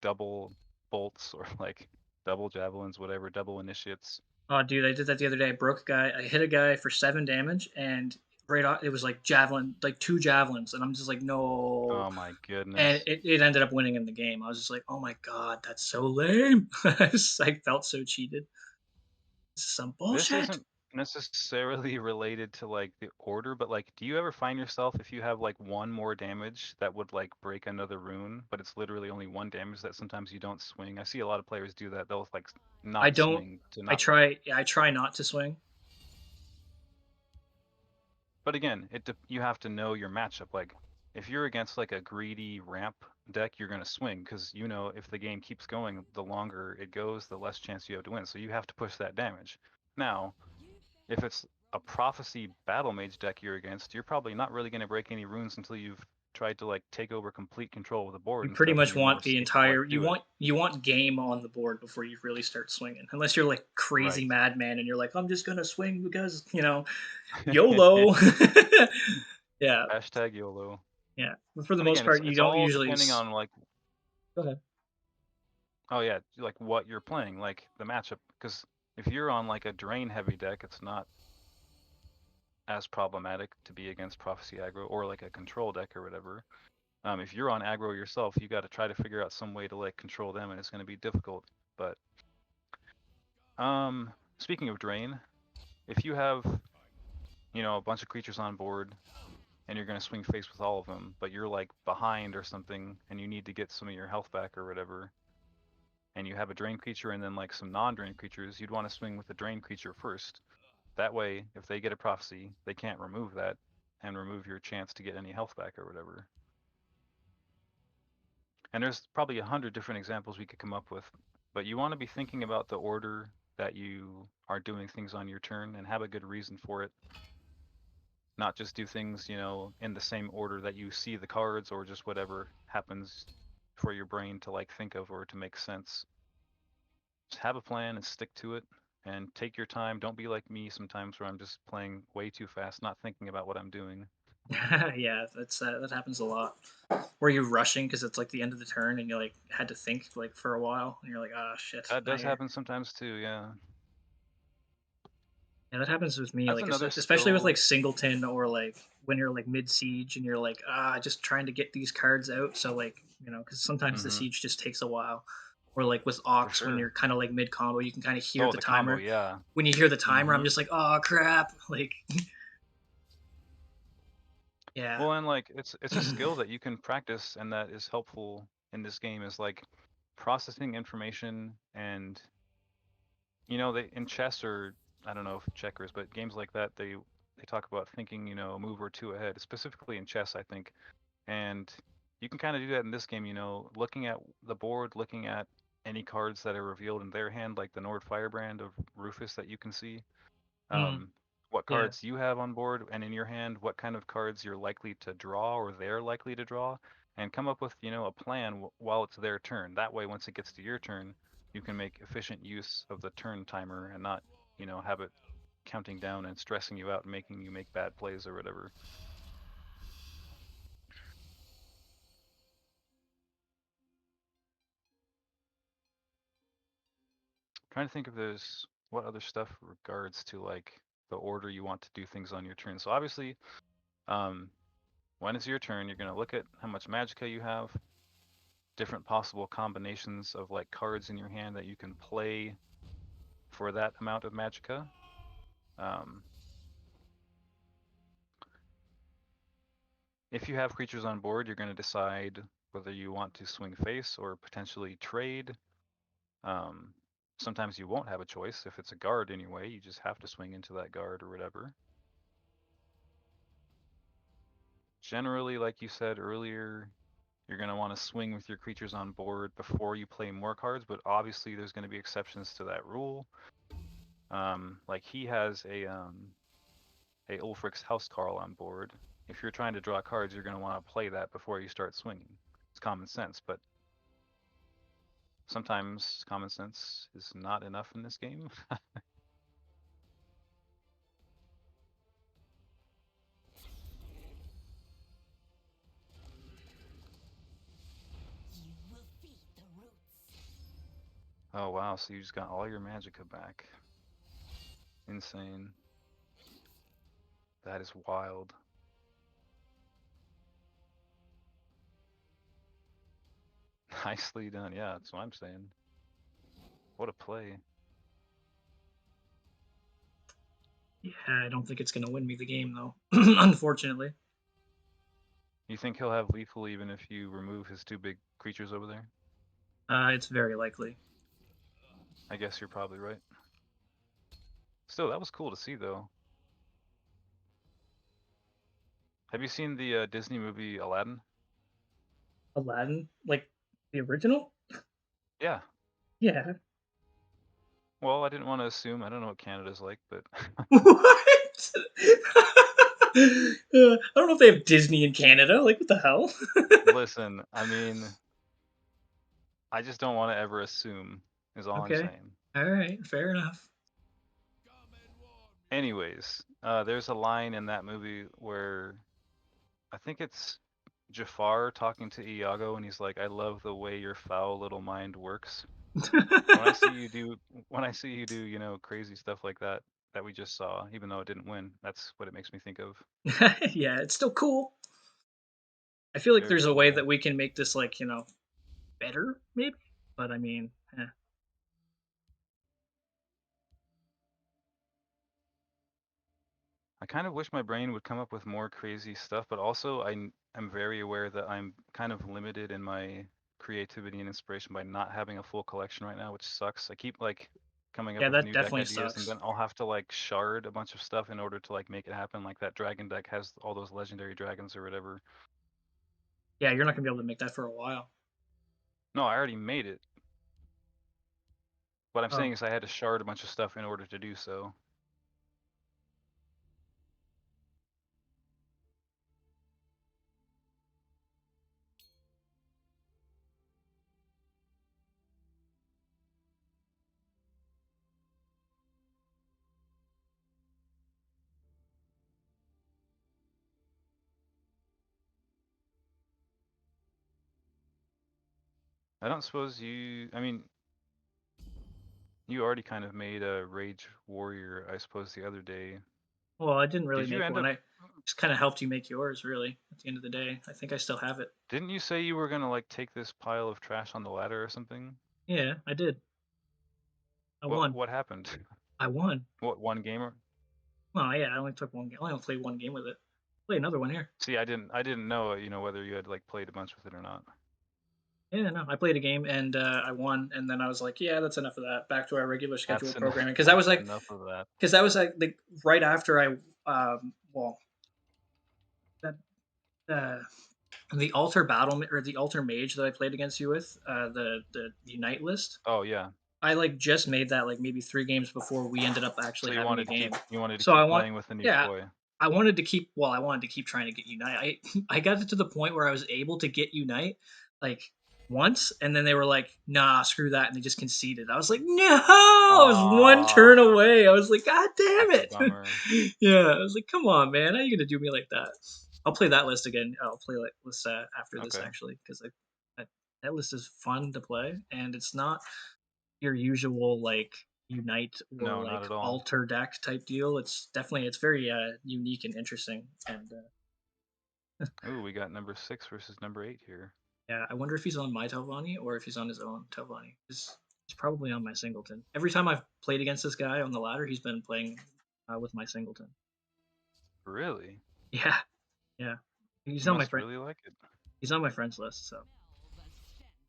Speaker 2: double bolts or like double javelins, whatever, double initiates.
Speaker 1: Oh, dude, I did that the other day. I broke a guy. I hit a guy for 7 damage, and right off, it was like javelin, like two javelins, and I'm just like, no.
Speaker 2: Oh my
Speaker 1: And
Speaker 2: goodness.
Speaker 1: it ended up winning in the game. I was just like, oh my god, that's so lame. I felt so cheated. This is some
Speaker 2: This
Speaker 1: bullshit.
Speaker 2: isn't necessarily related to like the order, but like, do you ever find yourself if you have like one more damage that would like break another rune, but it's literally only one damage that sometimes you don't swing? I see a lot of players do that. They'll like
Speaker 1: I
Speaker 2: not
Speaker 1: don't.
Speaker 2: swing to not.
Speaker 1: I try not to swing.
Speaker 2: But again, you have to know your matchup. Like, if you're against like a greedy ramp deck, you're gonna swing because if the game keeps going, the longer it goes, the less chance you have to win. So you have to push that damage. Now, if it's a prophecy battle mage deck you're against, you're probably not really going to break any runes until you've tried to like take over complete control of the board
Speaker 1: You
Speaker 2: and
Speaker 1: pretty
Speaker 2: stuff, and
Speaker 1: much
Speaker 2: you're more
Speaker 1: want the
Speaker 2: safe to like
Speaker 1: entire.
Speaker 2: do it.
Speaker 1: You want game on the board before you really start swinging. Unless you're like crazy
Speaker 2: Right.
Speaker 1: madman and you're like, I'm just gonna swing because YOLO. Yeah,
Speaker 2: Hashtag YOLO.
Speaker 1: yeah. But for the
Speaker 2: And
Speaker 1: most
Speaker 2: again, it's
Speaker 1: part, you
Speaker 2: it's
Speaker 1: don't
Speaker 2: all
Speaker 1: usually.
Speaker 2: depending on like,
Speaker 1: Go ahead.
Speaker 2: oh yeah, like what you're playing, like the matchup. Because if you're on like a drain heavy deck, it's not as problematic to be against prophecy aggro or like a control deck or whatever. If you're on aggro yourself, you got to try to figure out some way to like control them, and it's going to be difficult. But speaking of drain, if you have a bunch of creatures on board and you're going to swing face with all of them, but you're like behind or something and you need to get some of your health back or whatever, and you have a drain creature and then like some non-drain creatures, you'd want to swing with the drain creature first. That way, if they get a prophecy, they can't remove that and remove your chance to get any health back or whatever. And there's probably 100 different examples we could come up with, but you want to be thinking about the order that you are doing things on your turn and have a good reason for it. Not just do things, in the same order that you see the cards or just whatever happens for your brain to like think of or to make sense. Just have a plan and stick to it and take your time. Don't be like me sometimes where I'm just playing way too fast, not thinking about what I'm doing.
Speaker 1: Yeah, that happens a lot. Where you're rushing because it's like the end of the turn and you like had to think like for a while and you're like, ah, shit.
Speaker 2: That
Speaker 1: Now
Speaker 2: does
Speaker 1: you're
Speaker 2: happen sometimes too, yeah.
Speaker 1: Yeah, that happens with me.
Speaker 2: That's
Speaker 1: Like
Speaker 2: another
Speaker 1: especially with like
Speaker 2: skill.
Speaker 1: singleton or like when you're like mid siege and you're like just trying to get these cards out. So like because sometimes the
Speaker 2: Mm-hmm.
Speaker 1: siege just takes a while. Or like with
Speaker 2: For
Speaker 1: Ox when
Speaker 2: sure.
Speaker 1: you're kind of like mid combo, you can kind of hear
Speaker 2: Oh,
Speaker 1: the
Speaker 2: the combo,
Speaker 1: timer.
Speaker 2: yeah.
Speaker 1: When you hear the timer, I'm
Speaker 2: Mm-hmm.
Speaker 1: just like, oh crap. Like yeah,
Speaker 2: Well, and like it's a skill that you can practice and that is helpful in this game is like processing information and they in chess or I don't know if checkers, but games like that, they talk about thinking, a move or two ahead, specifically in chess, I think. And you can kind of do that in this game, looking at the board, looking at any cards that are revealed in their hand, like the Nord Firebrand of Rufus that you can see.
Speaker 1: Mm,
Speaker 2: What
Speaker 1: yeah.
Speaker 2: cards you have on board and in your hand, what kind of cards you're likely to draw or they're likely to draw, and come up with, a plan while it's their turn. That way, once it gets to your turn, you can make efficient use of the turn timer and not, have it counting down and stressing you out and making you make bad plays or whatever. Trying to think if there's what other stuff regards to like the order you want to do things on your turn. So obviously, um, when it's your turn, you're gonna look at how much magicka you have, different possible combinations of like cards in your hand that you can play for that amount of magicka. Um, if you have creatures on board, you're going to decide whether you want to swing face or potentially trade. Um, Sometimes you won't have a choice. If it's a guard anyway, you just have to swing into that guard or whatever. Generally, like you said earlier, you're going to want to swing with your creatures on board before you play more cards, but obviously there's going to be exceptions to that rule. Like he has a Ulfric's Housecarl on board. If you're trying to draw cards, you're going to want to play that before you start swinging. It's common sense, but sometimes common sense is not enough in this game. Oh wow, so you just got all your magicka back. Insane. That is wild. Nicely done. Yeah, that's what I'm saying. What a play.
Speaker 1: Yeah, I don't think it's gonna win me the game though. Unfortunately.
Speaker 2: You think he'll have lethal even if you remove his two big creatures over there?
Speaker 1: It's very likely.
Speaker 2: I guess you're probably right. Still, that was cool to see though. Have you seen the Disney movie Aladdin?
Speaker 1: Aladdin, like the original?
Speaker 2: Yeah.
Speaker 1: Yeah.
Speaker 2: Well, I didn't want to assume. I don't know what Canada's like, but
Speaker 1: What? I don't know if they have Disney in Canada. Like, what the hell?
Speaker 2: listen, I mean, I just don't want to ever assume, is all I'm
Speaker 1: Okay.
Speaker 2: saying.
Speaker 1: All right. Fair enough.
Speaker 2: Anyways, there's a line in that movie where I think it's Jafar talking to Iago, and he's like, "I love the way your foul little mind works." When I see you do, when I see you do, crazy stuff like that that we just saw, even though it didn't win, that's what it makes me think of.
Speaker 1: Yeah, it's still cool. I feel like
Speaker 2: Very
Speaker 1: there's a way
Speaker 2: cool.
Speaker 1: that we can make this like better, maybe. But I mean,
Speaker 2: I kind of wish my brain would come up with more crazy stuff, but also am very aware that I'm kind of limited in my creativity and inspiration by not having a full collection right now, which sucks. I keep like coming up
Speaker 1: yeah,
Speaker 2: with
Speaker 1: that
Speaker 2: new deck
Speaker 1: definitely
Speaker 2: ideas and
Speaker 1: sucks.
Speaker 2: then I'll have to like shard a bunch of stuff in order to like make it happen. Like that dragon deck has all those legendary dragons or whatever.
Speaker 1: Yeah, you're not gonna be able to make that for a while.
Speaker 2: No, I already made it. What I'm saying
Speaker 1: Oh,
Speaker 2: is I had to shard a bunch of stuff in order to do so. I don't suppose I mean, you already kind of made a Rage Warrior, I suppose, the other day.
Speaker 1: well, I didn't really
Speaker 2: Did you
Speaker 1: make
Speaker 2: end
Speaker 1: one.
Speaker 2: up
Speaker 1: I just kind of helped you make yours. Really, at the end of the day, I think I still have it.
Speaker 2: Didn't you say you were gonna like take this pile of trash on the ladder or something?
Speaker 1: Yeah, I did. I
Speaker 2: What
Speaker 1: won.
Speaker 2: what happened?
Speaker 1: I won.
Speaker 2: What one gamer?
Speaker 1: Well, yeah, I only took one game. I only played one game with it. Play another one here.
Speaker 2: See, I didn't know, whether you had like played a bunch with it or not.
Speaker 1: Yeah, no, I played a game and I won, and then I was like, yeah, that's enough of that. Back to our regular schedule
Speaker 2: That's enough.
Speaker 1: programming because
Speaker 2: That's enough of that.
Speaker 1: that was like right after I well that uh the altar battle or the altar mage that I played against you with the unite list.
Speaker 2: Oh yeah.
Speaker 1: I like just made that like maybe 3 games before we ended up
Speaker 2: So
Speaker 1: actually having a game.
Speaker 2: you wanted to
Speaker 1: So I
Speaker 2: keep
Speaker 1: want
Speaker 2: playing with a new
Speaker 1: yeah,
Speaker 2: toy.
Speaker 1: I wanted to keep well, I wanted to keep trying to get Unite. I got it to the point where I was able to get Unite like once, and then they were like, "Nah, screw that," and they just conceded. I was like, "No!" I was one turn
Speaker 2: Ah,
Speaker 1: away. I was like, "God damn
Speaker 2: that's a
Speaker 1: it!"
Speaker 2: bummer.
Speaker 1: Yeah, I was like, "Come on, man, how are you gonna do me like that?" I'll play that list again. I'll play like list after this
Speaker 2: Okay.
Speaker 1: actually because that, that list is fun to play, and it's not your usual like unite or
Speaker 2: No,
Speaker 1: like
Speaker 2: not at all.
Speaker 1: alter deck type deal. It's very unique and interesting. And
Speaker 2: Ooh, we got number 6 versus number 8 here.
Speaker 1: yeah, I wonder if he's on my Telvanni or if he's on his own Telvanni. He's probably on my singleton. Every time I've played against this guy on the ladder, he's been playing with my singleton.
Speaker 2: Really?
Speaker 1: Yeah, yeah.
Speaker 2: He must really like it.
Speaker 1: He's on my friends list. So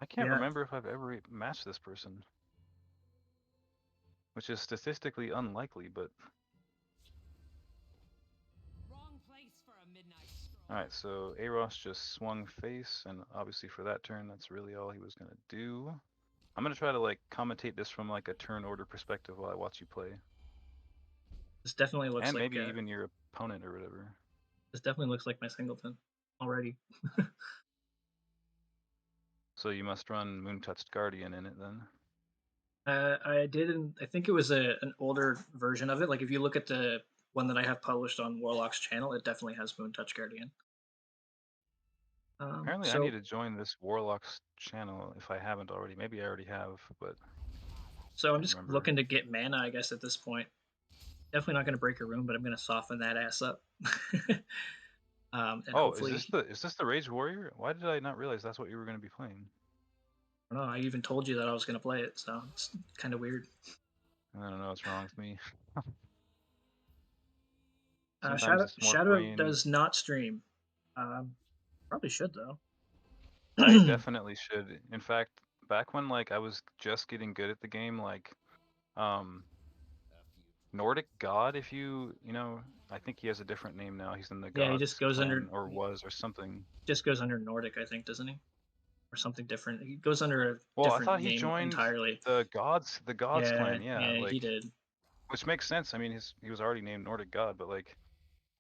Speaker 2: I can't
Speaker 1: yeah,
Speaker 2: remember if I've ever matched this person, which is statistically unlikely, but alright, so Aros just swung face, and obviously for that turn, that's really all he was gonna do. I'm gonna try to like commentate this from like a turn order perspective while I watch you play.
Speaker 1: this definitely looks
Speaker 2: And
Speaker 1: like
Speaker 2: maybe even your opponent or whatever.
Speaker 1: my singleton already.
Speaker 2: So you must run Moon Touched Guardian in it then.
Speaker 1: I did. I think it was an older version of it. Like if you look at the one that I have published on Warlock's channel, it definitely has Moon Touch Guardian.
Speaker 2: Apparently I need
Speaker 1: So
Speaker 2: to join this Warlock's channel if I haven't already. Maybe I already have, but
Speaker 1: I'm
Speaker 2: can't
Speaker 1: just
Speaker 2: remember.
Speaker 1: looking to get mana, I guess, at this point. Definitely not going to break a room, but I'm going to soften that ass up. And
Speaker 2: Oh,
Speaker 1: hopefully,
Speaker 2: is this the Rage Warrior? Why did I not realize that's what you were gonna be playing?
Speaker 1: I don't know. I even told you that I was going to play it, so it's kind of weird.
Speaker 2: I don't know what's wrong with me. Sometimes it's more
Speaker 1: Shadow
Speaker 2: brain.
Speaker 1: does not stream. Um, Probably should though.
Speaker 2: I definitely should. In fact, back when like I was just getting good at the game, like um Nordic God, if you know, I think he has a different name now. He's in the
Speaker 1: Yeah,
Speaker 2: Gods clan or
Speaker 1: he
Speaker 2: was or something.
Speaker 1: just goes under Nordic, I think, doesn't he? Or something different. He goes under a
Speaker 2: Well, I
Speaker 1: different
Speaker 2: thought he
Speaker 1: name
Speaker 2: joined
Speaker 1: entirely.
Speaker 2: the Gods
Speaker 1: Yeah,
Speaker 2: clan, yeah,
Speaker 1: yeah, he
Speaker 2: like
Speaker 1: did.
Speaker 2: which makes sense. I mean, he was already named Nordic God, but like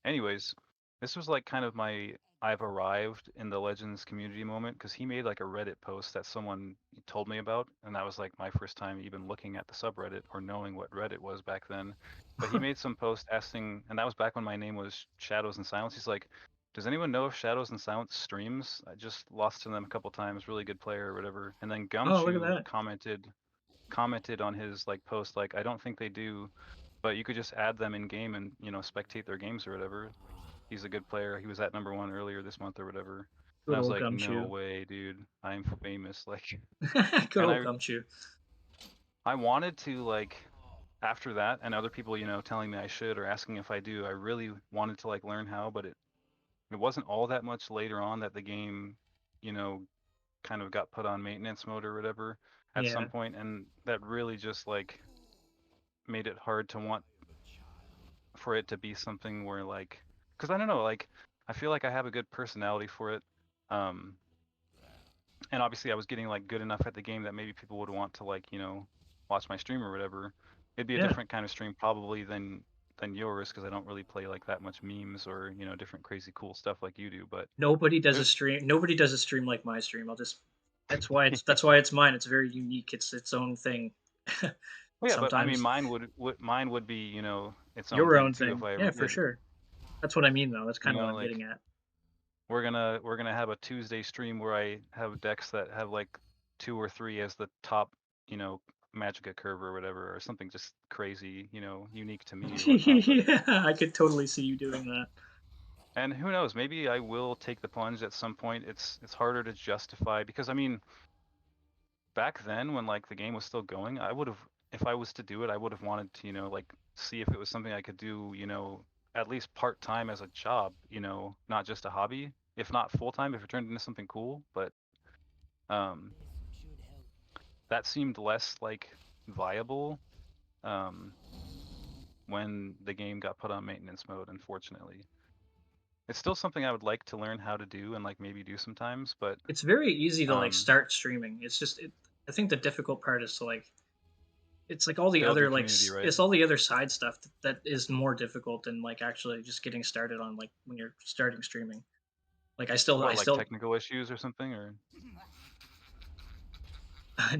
Speaker 2: anyways, this was like kind of my I've arrived in the Legends community moment because he made like a Reddit post that someone told me about, and that was like my first time even looking at the subreddit or knowing what Reddit was back then. But he made some post asking, and that was back when my name was Shadows and Silence. He's like, "Does anyone know if Shadows and Silence streams? I just lost to them a couple times. Really good player or whatever." And then
Speaker 1: Oh, look at
Speaker 2: Gumshoe
Speaker 1: that.
Speaker 2: commented on his like post like, "I don't think they do, but you could just add them in game and spectate their games or whatever. Like, he's a good player. He was at number 1 earlier this month or whatever." And
Speaker 1: Good
Speaker 2: I was
Speaker 1: old
Speaker 2: like, "No
Speaker 1: gumshoe.
Speaker 2: way, dude. I'm famous." Like,
Speaker 1: Good
Speaker 2: and
Speaker 1: old gumshoe.
Speaker 2: I wanted to like after that and other people telling me I should or asking if I do. I really wanted to like learn how, but it wasn't all that much later on that the game, you know, kind of got put on maintenance mode or whatever at some
Speaker 1: Yeah.
Speaker 2: point, and that really just like made it hard to want for it to be something where like, because I don't know, like I feel like I have a good personality for it, um, and obviously I was getting like good enough at the game that maybe people would want to like watch my stream or whatever. It'd be a
Speaker 1: Yeah.
Speaker 2: different kind of stream probably than yours because I don't really play like that much memes or different crazy cool stuff like you do. But it was
Speaker 1: Nobody does a stream like my stream. I'll just that's why it's mine. It's very unique. It's its own thing.
Speaker 2: well, yeah, but I mean
Speaker 1: Sometimes
Speaker 2: mine would be its own
Speaker 1: your
Speaker 2: thing
Speaker 1: own
Speaker 2: too if
Speaker 1: thing.
Speaker 2: I ever
Speaker 1: Yeah, for
Speaker 2: did.
Speaker 1: sure. That's what I mean though. That's kind of what I'm
Speaker 2: Like
Speaker 1: getting at.
Speaker 2: we're gonna have a Tuesday stream where I have decks that have like 2 or 3 as the top, you know, Magica curve or whatever, or something just crazy, unique to me or whatnot. But
Speaker 1: Yeah, I could totally see you doing that.
Speaker 2: and who knows, maybe I will take the plunge at some point. It's harder to justify because I mean, back then when like the game was still going, I would have if I was to do it, I would have wanted to, like see if it was something I could do, at least part time as a job, not just a hobby, if not full time, if it turned into something cool. But Um, that seemed less like viable when the game got put on maintenance mode, unfortunately. It's still something I would like to learn how to do and like maybe do sometimes, but
Speaker 1: It's very easy to like
Speaker 2: um,
Speaker 1: start streaming. It's just I think the difficult part is to like it's like all the
Speaker 2: build your
Speaker 1: other
Speaker 2: community, right?
Speaker 1: it's all the other side stuff that is more difficult than like actually just getting started on like when you're starting streaming. Like I
Speaker 2: What, like
Speaker 1: still
Speaker 2: technical issues or something, or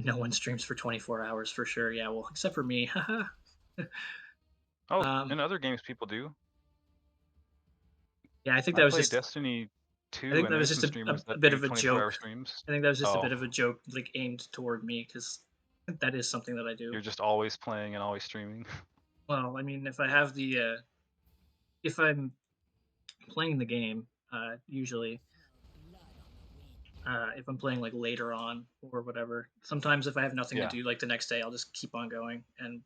Speaker 1: no one streams for 24 hours for sure. Yeah, well, except for me.
Speaker 2: oh,
Speaker 1: um,
Speaker 2: in other games people do.
Speaker 1: yeah,
Speaker 2: I play Destiny
Speaker 1: I
Speaker 2: 2,
Speaker 1: think
Speaker 2: and
Speaker 1: that was
Speaker 2: there's
Speaker 1: just
Speaker 2: some streamers
Speaker 1: a
Speaker 2: that
Speaker 1: bit
Speaker 2: do
Speaker 1: of a
Speaker 2: 24-hour
Speaker 1: joke.
Speaker 2: streams.
Speaker 1: I think that was just a
Speaker 2: Oh,
Speaker 1: bit of a joke like aimed toward me because that is something that I do.
Speaker 2: you're just always playing and always streaming.
Speaker 1: Well, I mean, if I have the if I'm playing the game, usually if I'm playing like later on or whatever. Sometimes if I have nothing to
Speaker 2: Yeah,
Speaker 1: do, like the next day, I'll just keep on going and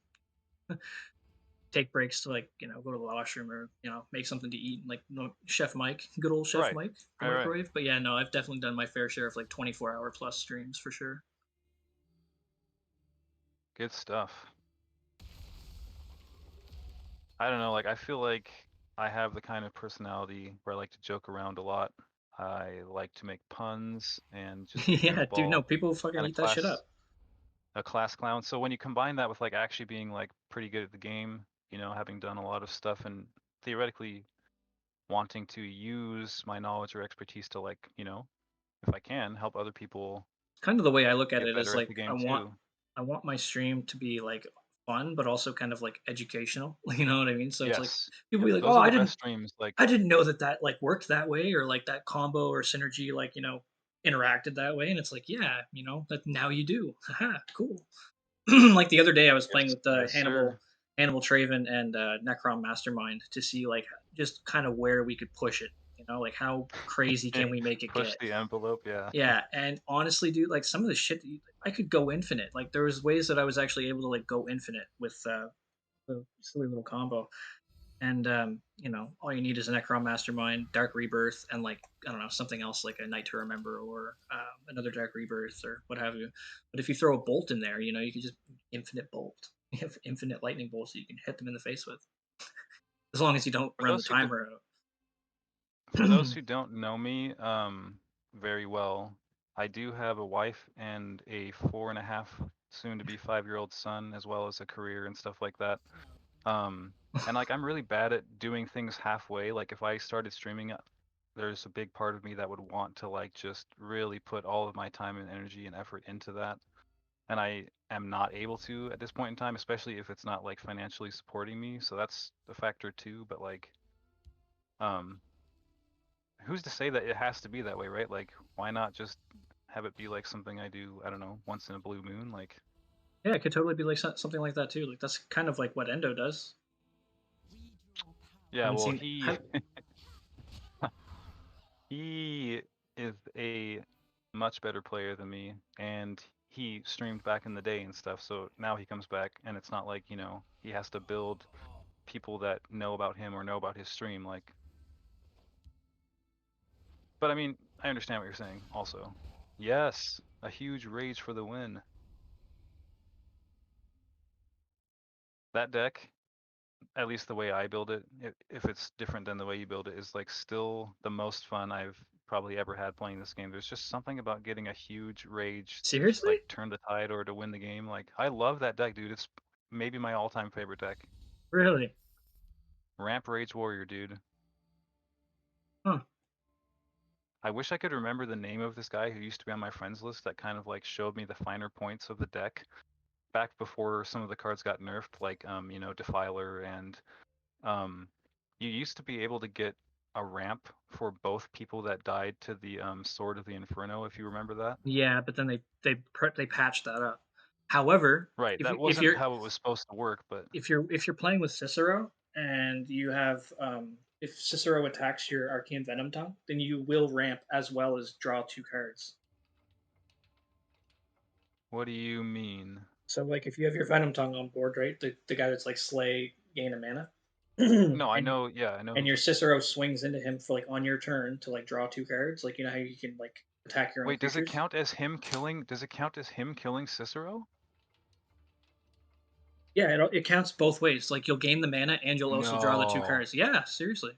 Speaker 1: take breaks to like go to the washroom or make something to eat. Like Chef Mike, good old Chef
Speaker 2: right,
Speaker 1: Mike, the
Speaker 2: right, right.
Speaker 1: microwave. But yeah, no, I've definitely done my fair share of like 24-hour plus streams for sure.
Speaker 2: Good stuff. I don't know, like I feel like I have the kind of personality where I like to joke around a lot. I like to make puns and just be a
Speaker 1: Yeah, dude, no,
Speaker 2: goofball
Speaker 1: people fucking
Speaker 2: and
Speaker 1: eat that shit up.
Speaker 2: a class clown. So when you combine that with like actually being like pretty good at the game, having done a lot of stuff and theoretically wanting to use my knowledge or expertise to like, if I can help other people
Speaker 1: Kind of the way I look at
Speaker 2: get
Speaker 1: it is
Speaker 2: better at
Speaker 1: like
Speaker 2: the game too.
Speaker 1: I want my stream to be like fun, but also kind of like educational. You know what I mean? So it's like
Speaker 2: Yes.
Speaker 1: people
Speaker 2: Yep.
Speaker 1: be like,
Speaker 2: Those
Speaker 1: "Oh,
Speaker 2: are the best streams. Like,
Speaker 1: I didn't know that that like worked that way or like that combo or synergy like interacted that way." And it's like, yeah, that now you do. Haha, cool. Like the other day, I was playing
Speaker 2: yes,
Speaker 1: with
Speaker 2: yes, sir.
Speaker 1: Hannibal Traven and Necron Mastermind to see like just kind of where we could push it. Like how crazy can we make it
Speaker 2: Push
Speaker 1: get?
Speaker 2: the envelope. Yeah.
Speaker 1: Yeah, and honestly, dude, like some of the shit I could go infinite. Like there was ways that I was actually able to like go infinite with the silly little combo. And all you need is an Necron Mastermind, Dark Rebirth, and like I don't know something else like a Night to Remember or another Dark Rebirth or what have you. But if you throw a bolt in there, you can just infinite bolt. You have infinite lightning bolts that you can hit them in the face with, as long as you don't
Speaker 2: For
Speaker 1: run the
Speaker 2: those who do,
Speaker 1: timer
Speaker 2: for
Speaker 1: out.
Speaker 2: those who don't know me, very well, I do have a wife and a 4.5, soon to be 5-year-old son, as well as a career and stuff like that. Um, and like I'm really bad at doing things halfway. Like if I started streaming, there's a big part of me that would want to like just really put all of my time and energy and effort into that. And I am not able to at this point in time, especially if it's not like financially supporting me. So that's a factor too. But like, um, who's to say that it has to be that way, right? Like, why not just have it be like something I do, I don't know, once in a blue moon? Like,
Speaker 1: Yeah, it could totally be like something like that too. Like that's kind of like what Endo does.
Speaker 2: yeah,
Speaker 1: Haven't
Speaker 2: well,
Speaker 1: seen.
Speaker 2: he he is a much better player than me, and he streamed back in the day and stuff. So now he comes back, and it's not like he has to build people that know about him or know about his stream. Like, but I mean, I understand what you're saying. Also, yes, a huge rage for the win. That deck, at least the way I build it, if it's different than the way you build it, is like still the most fun I've probably ever had playing this game. There's just something about getting a huge rage to
Speaker 1: Seriously?
Speaker 2: like turn the tide or to win the game. Like I love that deck, dude. It's maybe my all-time favorite deck.
Speaker 1: Really?
Speaker 2: Ramp Rage Warrior, dude.
Speaker 1: Huh.
Speaker 2: I wish I could remember the name of this guy who used to be on my friends list that kind of like showed me the finer points of the deck back before some of the cards got nerfed, like Defiler and Um, you used to be able to get a ramp for both people that died to the Sword of the Inferno, if you remember that.
Speaker 1: Yeah, but then they patched that up. However,
Speaker 2: Right,
Speaker 1: if
Speaker 2: that
Speaker 1: you
Speaker 2: wasn't how it was supposed to work, but
Speaker 1: if you're playing with Cicero and you have if Cicero attacks your Arcane Venom tongue, then you will ramp as well as draw two cards.
Speaker 2: what do you mean?
Speaker 1: So like if you have your Venom tongue on board, right, the guy that's like slay gain a mana,
Speaker 2: No, I
Speaker 1: and
Speaker 2: know, yeah, I know
Speaker 1: and
Speaker 2: who.
Speaker 1: your Cicero swings into him for like on your turn to like draw two cards, like you know how you can like attack your own
Speaker 2: Wait, does it
Speaker 1: creatures.
Speaker 2: count as him killing? Does it count as him killing Cicero?
Speaker 1: Yeah, it counts both ways. Like you'll gain the mana and you'll also draw the two
Speaker 2: No.
Speaker 1: cards. Yeah, seriously.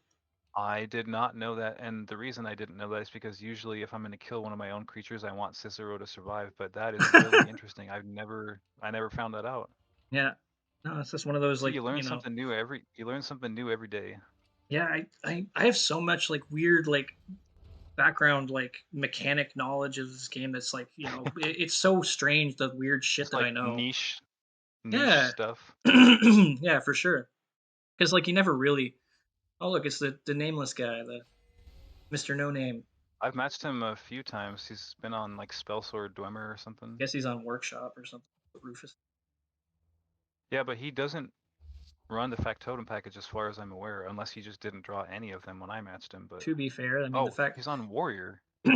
Speaker 2: I did not know that, and the reason I didn't know that is because usually if I'm going to kill one of my own creatures, I want Cicero to survive, but that is really interesting. I never found that out.
Speaker 1: Yeah. No, it's just one of those
Speaker 2: See,
Speaker 1: like,
Speaker 2: you learn something new every day.
Speaker 1: yeah, I have so much like weird like background like mechanic knowledge of this game that's like, it's so strange the weird shit
Speaker 2: Just
Speaker 1: that
Speaker 2: like
Speaker 1: I know.
Speaker 2: niche
Speaker 1: Yeah.
Speaker 2: stuff.
Speaker 1: Yeah, for sure. Cuz like you never really. Oh, look, it's the nameless guy, the Mr. No Name.
Speaker 2: I've matched him a few times. He's been on like Spellsword Dwemer or something.
Speaker 1: Guess he's on Workshop or something. Rufus.
Speaker 2: Yeah, but he doesn't run the Factotum package as far as I'm aware, unless he just didn't draw any of them when I matched him. But
Speaker 1: To be fair, I mean the
Speaker 2: oh,
Speaker 1: fact
Speaker 2: he's on Warrior.
Speaker 1: he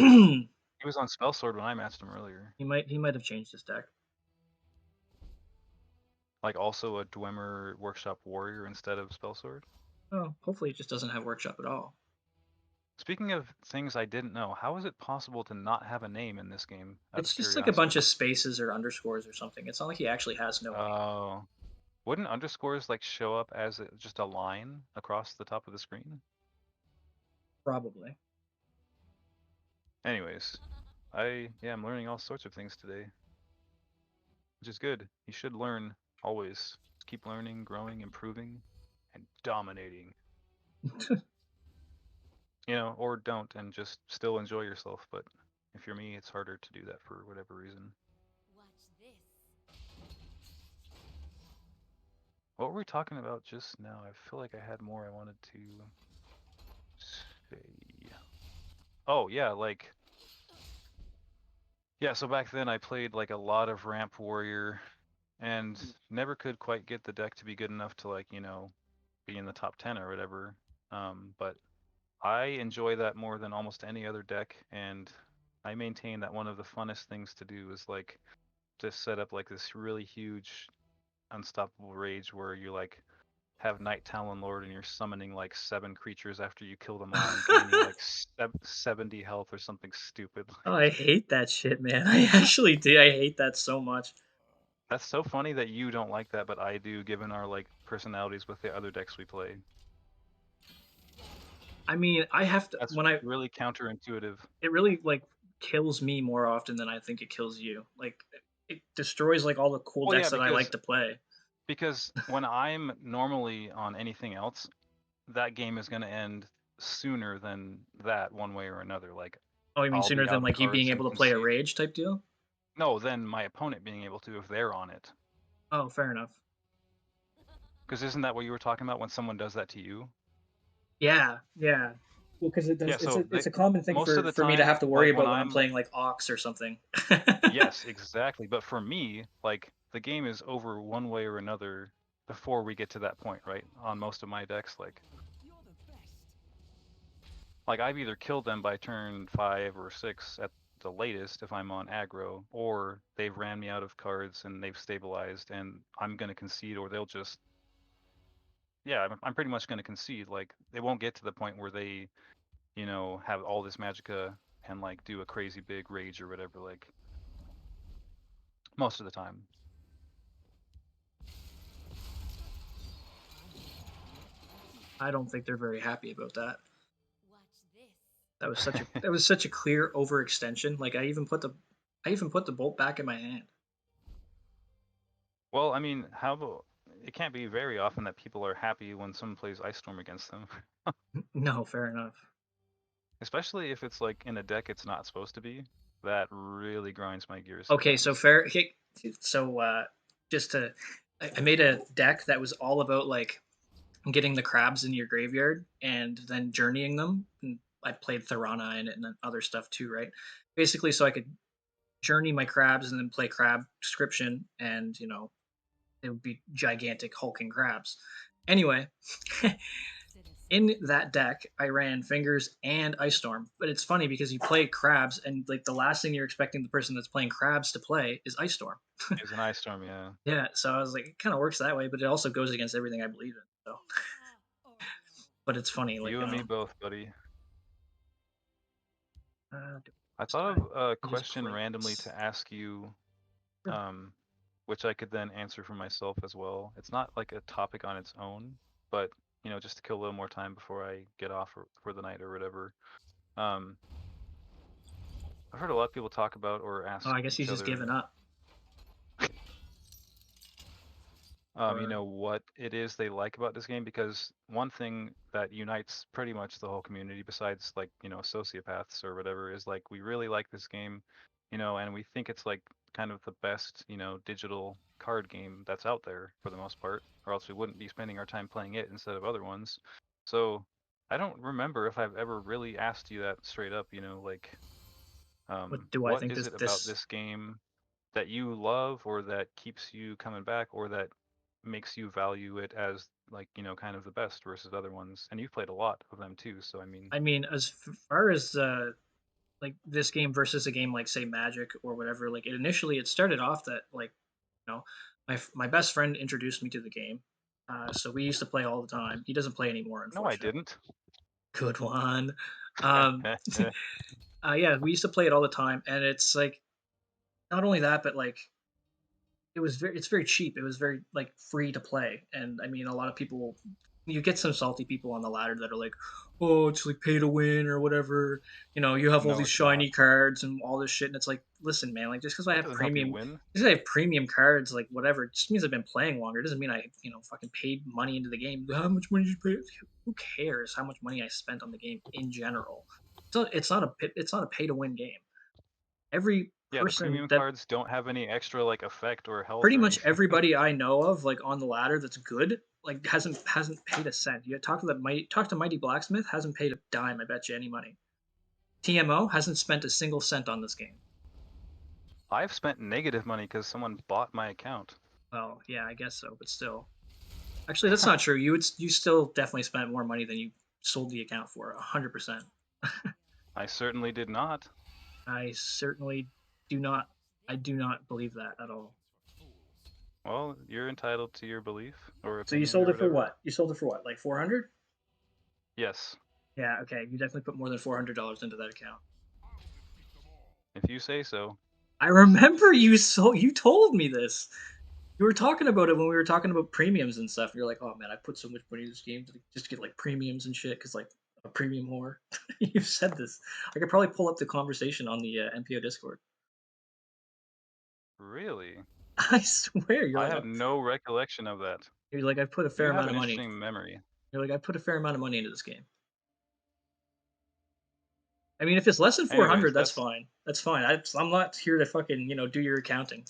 Speaker 2: He was on Spellsword when I matched him earlier.
Speaker 1: might have changed his deck.
Speaker 2: Like also a Dwemer Workshop Warrior instead of Spellsword.
Speaker 1: Oh, hopefully it just doesn't have Workshop at all.
Speaker 2: Speaking of things I didn't know, how is it possible to not have a name in this game? Out
Speaker 1: It's
Speaker 2: of
Speaker 1: just like a bunch
Speaker 2: curiosity.
Speaker 1: of spaces or underscores or something. It's not like he actually has no name.
Speaker 2: Oh, wouldn't underscores like show up as just a line across the top of the screen?
Speaker 1: Probably.
Speaker 2: Anyways, I'm learning all sorts of things today, which is good. You should learn always. Just keep learning, growing, improving, and dominating. Or don't and just still enjoy yourself. But if you're me, it's harder to do that for whatever reason.
Speaker 3: Watch this.
Speaker 2: What were we talking about just now? I feel like I had more I wanted to say. Oh, yeah, yeah, so back then I played like a lot of Ramp Warrior and never could quite get the deck to be good enough to like, be in the top 10 or whatever. But I enjoy that more than almost any other deck, and I maintain that one of the funnest things to do is like to set up like this really huge unstoppable rage where you like have Night Talon Lord and you're summoning like 7 creatures after you kill them all and gaining like 70 health or something stupid.
Speaker 1: Oh, I hate that shit, man. I actually do. I hate that so much.
Speaker 2: That's so funny that you don't like that, but I do, given our like personalities with the other decks we play.
Speaker 1: I mean, I have to
Speaker 2: That's
Speaker 1: when I
Speaker 2: really counterintuitive.
Speaker 1: it really like kills me more often than I think it kills you. Like it destroys like all the cool
Speaker 2: Well, yeah,
Speaker 1: decks that I like
Speaker 2: because
Speaker 1: to play.
Speaker 2: when I'm normally on anything else, that game is going to end sooner than that one way or another. Like
Speaker 1: Oh, you mean
Speaker 2: I'll
Speaker 1: sooner
Speaker 2: be
Speaker 1: than
Speaker 2: out of
Speaker 1: like you being
Speaker 2: cards and
Speaker 1: able to play a
Speaker 2: concede.
Speaker 1: rage type deal?
Speaker 2: No, then my opponent being able to if they're on it.
Speaker 1: Oh, fair enough.
Speaker 2: Because isn't that what you were talking about when someone does that to you?
Speaker 1: Yeah, yeah. Well, because it
Speaker 2: Yeah,
Speaker 1: does.
Speaker 2: so
Speaker 1: It's a common thing
Speaker 2: most of the
Speaker 1: for me to have
Speaker 2: time,
Speaker 1: to worry
Speaker 2: like when
Speaker 1: about when I'm
Speaker 2: I'm
Speaker 1: playing like Ox or something.
Speaker 2: yes, exactly. But for me, like the game is over one way or another before we get to that point, right? On most of my decks,
Speaker 3: You're the best.
Speaker 2: like I've either killed them by turn 5 or 6 at the latest if I'm on aggro, or they've ran me out of cards and they've stabilized, and I'm gonna concede, or they'll just yeah, I'm pretty much gonna concede. Like they won't get to the point where they have all this magicka and like do a crazy big rage or whatever. Like most of the time.
Speaker 1: I don't think they're very happy about that.
Speaker 3: Watch this.
Speaker 1: That was such a clear overextension. Like I even put the bolt back in my hand.
Speaker 2: Well, I mean, how about it can't be very often that people are happy when someone plays Ice Storm against them,
Speaker 1: No, fair enough.
Speaker 2: especially if it's like in a deck it's not supposed to be. That really grinds my gears
Speaker 1: Okay, so
Speaker 2: sometimes.
Speaker 1: fair. Okay, so just to, I made a deck that was all about like getting the crabs in your graveyard and then journeying them. And I played Tharana in it and then other stuff too, right? Basically, so I could journey my crabs and then play crab description, and it would be gigantic hulking crabs. Anyway,
Speaker 3: Citizen.
Speaker 1: in that deck, I ran Fingers and Ice Storm. But it's funny because you play crabs, and like the last thing you're expecting the person that's playing crabs to play is Ice Storm.
Speaker 2: Is an Ice Storm, yeah.
Speaker 1: Yeah, so I was like, it kind of works that way, but it also goes against everything I believe in. So,
Speaker 3: Oh no.
Speaker 1: but it's funny, like
Speaker 2: You and me both, buddy.
Speaker 1: uh,
Speaker 2: I
Speaker 1: So
Speaker 2: thought of a
Speaker 1: it is
Speaker 2: question
Speaker 1: great.
Speaker 2: randomly to ask you,
Speaker 1: Sure.
Speaker 2: um, which I could then answer for myself as well. It's not like a topic on its own, but just to kill a little more time before I get off for the night or whatever. Um, I've heard a lot of people talk about or
Speaker 1: Oh,
Speaker 2: ask
Speaker 1: I guess he's
Speaker 2: each
Speaker 1: just given
Speaker 2: other,
Speaker 1: up. Or
Speaker 2: what it is they like about this game, because one thing that unites pretty much the whole community, besides like, sociopaths or whatever, is like we really like this game, and we think it's like kind of the best, digital card game that's out there for the most part, or else we wouldn't be spending our time playing it instead of other ones. So I don't remember if I've ever really asked you that straight up, like,
Speaker 1: what do I
Speaker 2: what
Speaker 1: think
Speaker 2: is
Speaker 1: this
Speaker 2: it about
Speaker 1: this
Speaker 2: this game that you love or that keeps you coming back or that makes you value it as like, kind of the best versus other ones? And you've played a lot of them too, so I mean,
Speaker 1: I mean, as far as like this game versus a game like say Magic or whatever, like it started off that like my best friend introduced me to the game, so we used to play all the time. He doesn't play anymore,
Speaker 2: no, I
Speaker 1: unfortunately.
Speaker 2: didn't.
Speaker 1: Good one. Um, yeah, we used to play it all the time, and it's like not only that, but like it's very cheap. It was very like free to play, and I mean a lot of people, you get some salty people on the ladder that are like, oh, it's like pay to win or whatever. You have all
Speaker 2: No,
Speaker 1: these
Speaker 2: it's not.
Speaker 1: shiny cards and all this shit, and it's like, listen, man, like just because I
Speaker 2: That
Speaker 1: have
Speaker 2: doesn't help you
Speaker 1: premium,
Speaker 2: win.
Speaker 1: just 'cause I have premium cards, like whatever, it just means I've been playing longer. It doesn't mean I fucking paid money into the game. How much money did you pay? Who cares how much money I spent on the game in general? So it's not a pay to win game. Every
Speaker 2: Yeah, the
Speaker 1: person
Speaker 2: premium
Speaker 1: that
Speaker 2: cards don't have any extra like effect or health
Speaker 1: pretty
Speaker 2: or
Speaker 1: much
Speaker 2: anything.
Speaker 1: everybody I know of, like on the ladder, that's good, like hasn't paid a cent. You talk to Mighty Blacksmith, hasn't paid a dime. I bet you any money. TMO hasn't spent a single cent on this game.
Speaker 2: I've spent negative money because someone bought my account.
Speaker 1: Well, yeah, I guess so, but still, actually, that's not true. You still definitely spent more money than you sold the account for, 100%.
Speaker 2: I certainly did not.
Speaker 1: I certainly do not. I do not believe that at all.
Speaker 2: Well, you're entitled to your belief or
Speaker 1: So you
Speaker 2: opinion
Speaker 1: sold
Speaker 2: or
Speaker 1: it for
Speaker 2: whatever.
Speaker 1: what? You sold it for what? Like 400?
Speaker 2: Yes,
Speaker 1: Yeah, okay. You definitely put more than $400 into that account.
Speaker 2: if you say so.
Speaker 1: I remember you told me this. You were talking about it when we were talking about premiums and stuff. You're like, "Oh man, I put so much money in this game just to get like premiums and shit because like a premium whore." You've said this. I could probably pull up the conversation on the NPO Discord.
Speaker 2: Really?
Speaker 1: I swear,
Speaker 2: I have no recollection of that.
Speaker 1: you're like I put a fair
Speaker 2: You have
Speaker 1: amount of
Speaker 2: an
Speaker 1: money.
Speaker 2: interesting memory.
Speaker 1: You're like I put a fair amount of money into this game. I mean, if it's less than
Speaker 2: Anyways,
Speaker 1: 400, that's fine. That's fine. I'm not here to fucking do your accounting.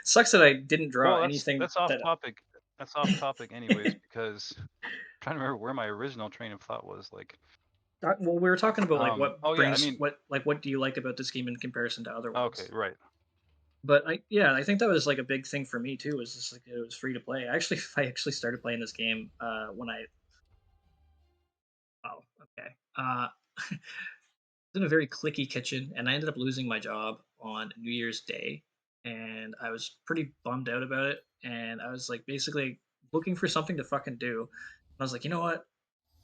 Speaker 1: Sucks that I didn't draw
Speaker 2: well, that's
Speaker 1: anything
Speaker 2: that's off
Speaker 1: that.
Speaker 2: topic. That's off topic anyways because I'm trying to remember where my original train of thought was like
Speaker 1: Well, we were talking about like
Speaker 2: oh yeah, I mean,
Speaker 1: what do you like about this game in comparison to other
Speaker 2: okay,
Speaker 1: ones?
Speaker 2: right.
Speaker 1: But I think that was like a big thing for me too. Was just like it was free to play. I actually started playing this game when I oh okay was in a very clicky kitchen, and I ended up losing my job on New Year's Day, and I was pretty bummed out about it. And I was like basically looking for something to fucking do. I was like, you know what?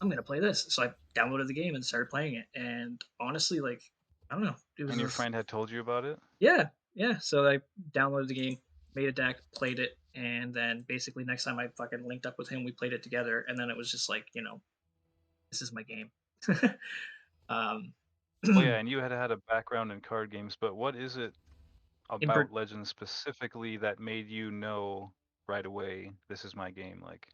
Speaker 1: I'm gonna play this. So I downloaded the game and started playing it. And honestly, like I don't know, it was
Speaker 2: And your
Speaker 1: this
Speaker 2: friend had told you about it?
Speaker 1: yeah, yeah. So I downloaded the game, made a deck, played it, and then basically next time I fucking linked up with him, we played it together, and then it was just like, this is my game. um,
Speaker 2: Well, yeah, and you had a background in card games, but what is it
Speaker 1: in
Speaker 2: about Legends specifically that made you know right away this is my game? Like,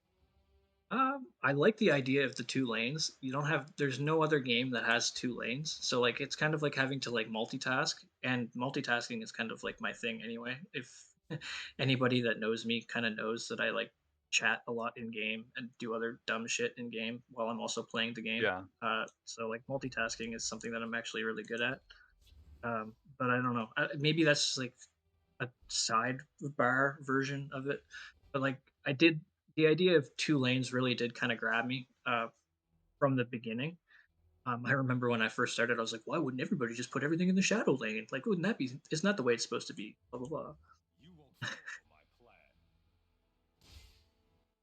Speaker 1: I like the idea of the two lanes. You don't have there's no other game that has two lanes. So like it's kind of like having to like multitask, and multitasking is kind of like my thing anyway. If anybody that knows me kind of knows that I like chat a lot in game and do other dumb shit in game while I'm also playing the game.
Speaker 2: yeah.
Speaker 1: So like multitasking is something that I'm actually really good at. But I don't know. Maybe that's like a sidebar version of it. But like I did, the idea of two lanes really did kind of grab me from the beginning. I remember when I first started, I was like, why wouldn't everybody just put everything in the shadow lane? Like, wouldn't that be? Isn't that the way it's supposed to be? Blah blah blah.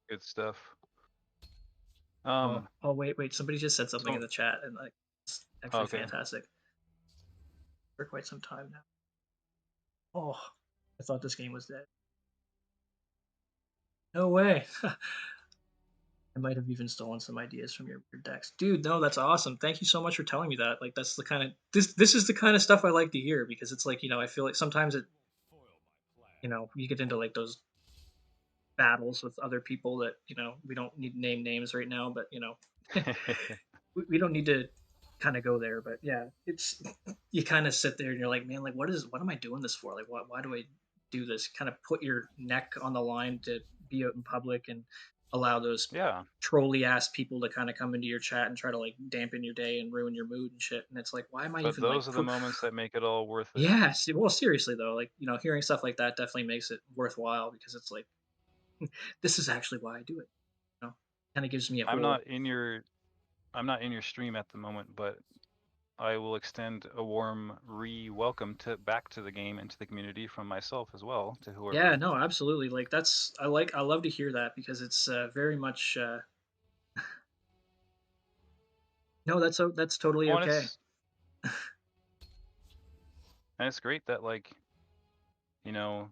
Speaker 2: Good stuff.
Speaker 1: Oh, oh, wait, wait. Somebody just said something in
Speaker 2: So
Speaker 1: the chat, and like, it's actually
Speaker 2: okay.
Speaker 1: fantastic. for quite some time now. Oh, I thought this game was dead. No way. I might have even stolen some ideas from your decks. Dude, no, that's awesome. Thank you so much for telling me that. Like that's the kind of this is the kind of stuff I like to hear because it's like, I feel like sometimes you get into like those battles with other people that, we don't need to name names right now, but we don't need to kind of go there, but yeah, it's you kind of sit there and you're like, man, like what am I doing this for? Like why do I do this? Kind of put your neck on the line to be out in public and allow those
Speaker 2: Yeah,
Speaker 1: trolly ass people to kind of come into your chat and try to like dampen your day and ruin your mood and shit. And it's like, why am I
Speaker 2: but
Speaker 1: even like
Speaker 2: those are the moments that make it all worth it.
Speaker 1: yeah, well seriously though, like, hearing stuff like that definitely makes it worthwhile because it's like this is actually why I do it. Kind of gives me a
Speaker 2: I'm
Speaker 1: whole
Speaker 2: not in your I'm not in your stream at the moment, but I will extend a warm welcome to back to the game and to the community from myself as well to
Speaker 1: yeah,
Speaker 2: whoever.
Speaker 1: no, absolutely. Like I love to hear that because it's very much no, that's totally
Speaker 2: Well,
Speaker 1: okay.
Speaker 2: and it's great that like you know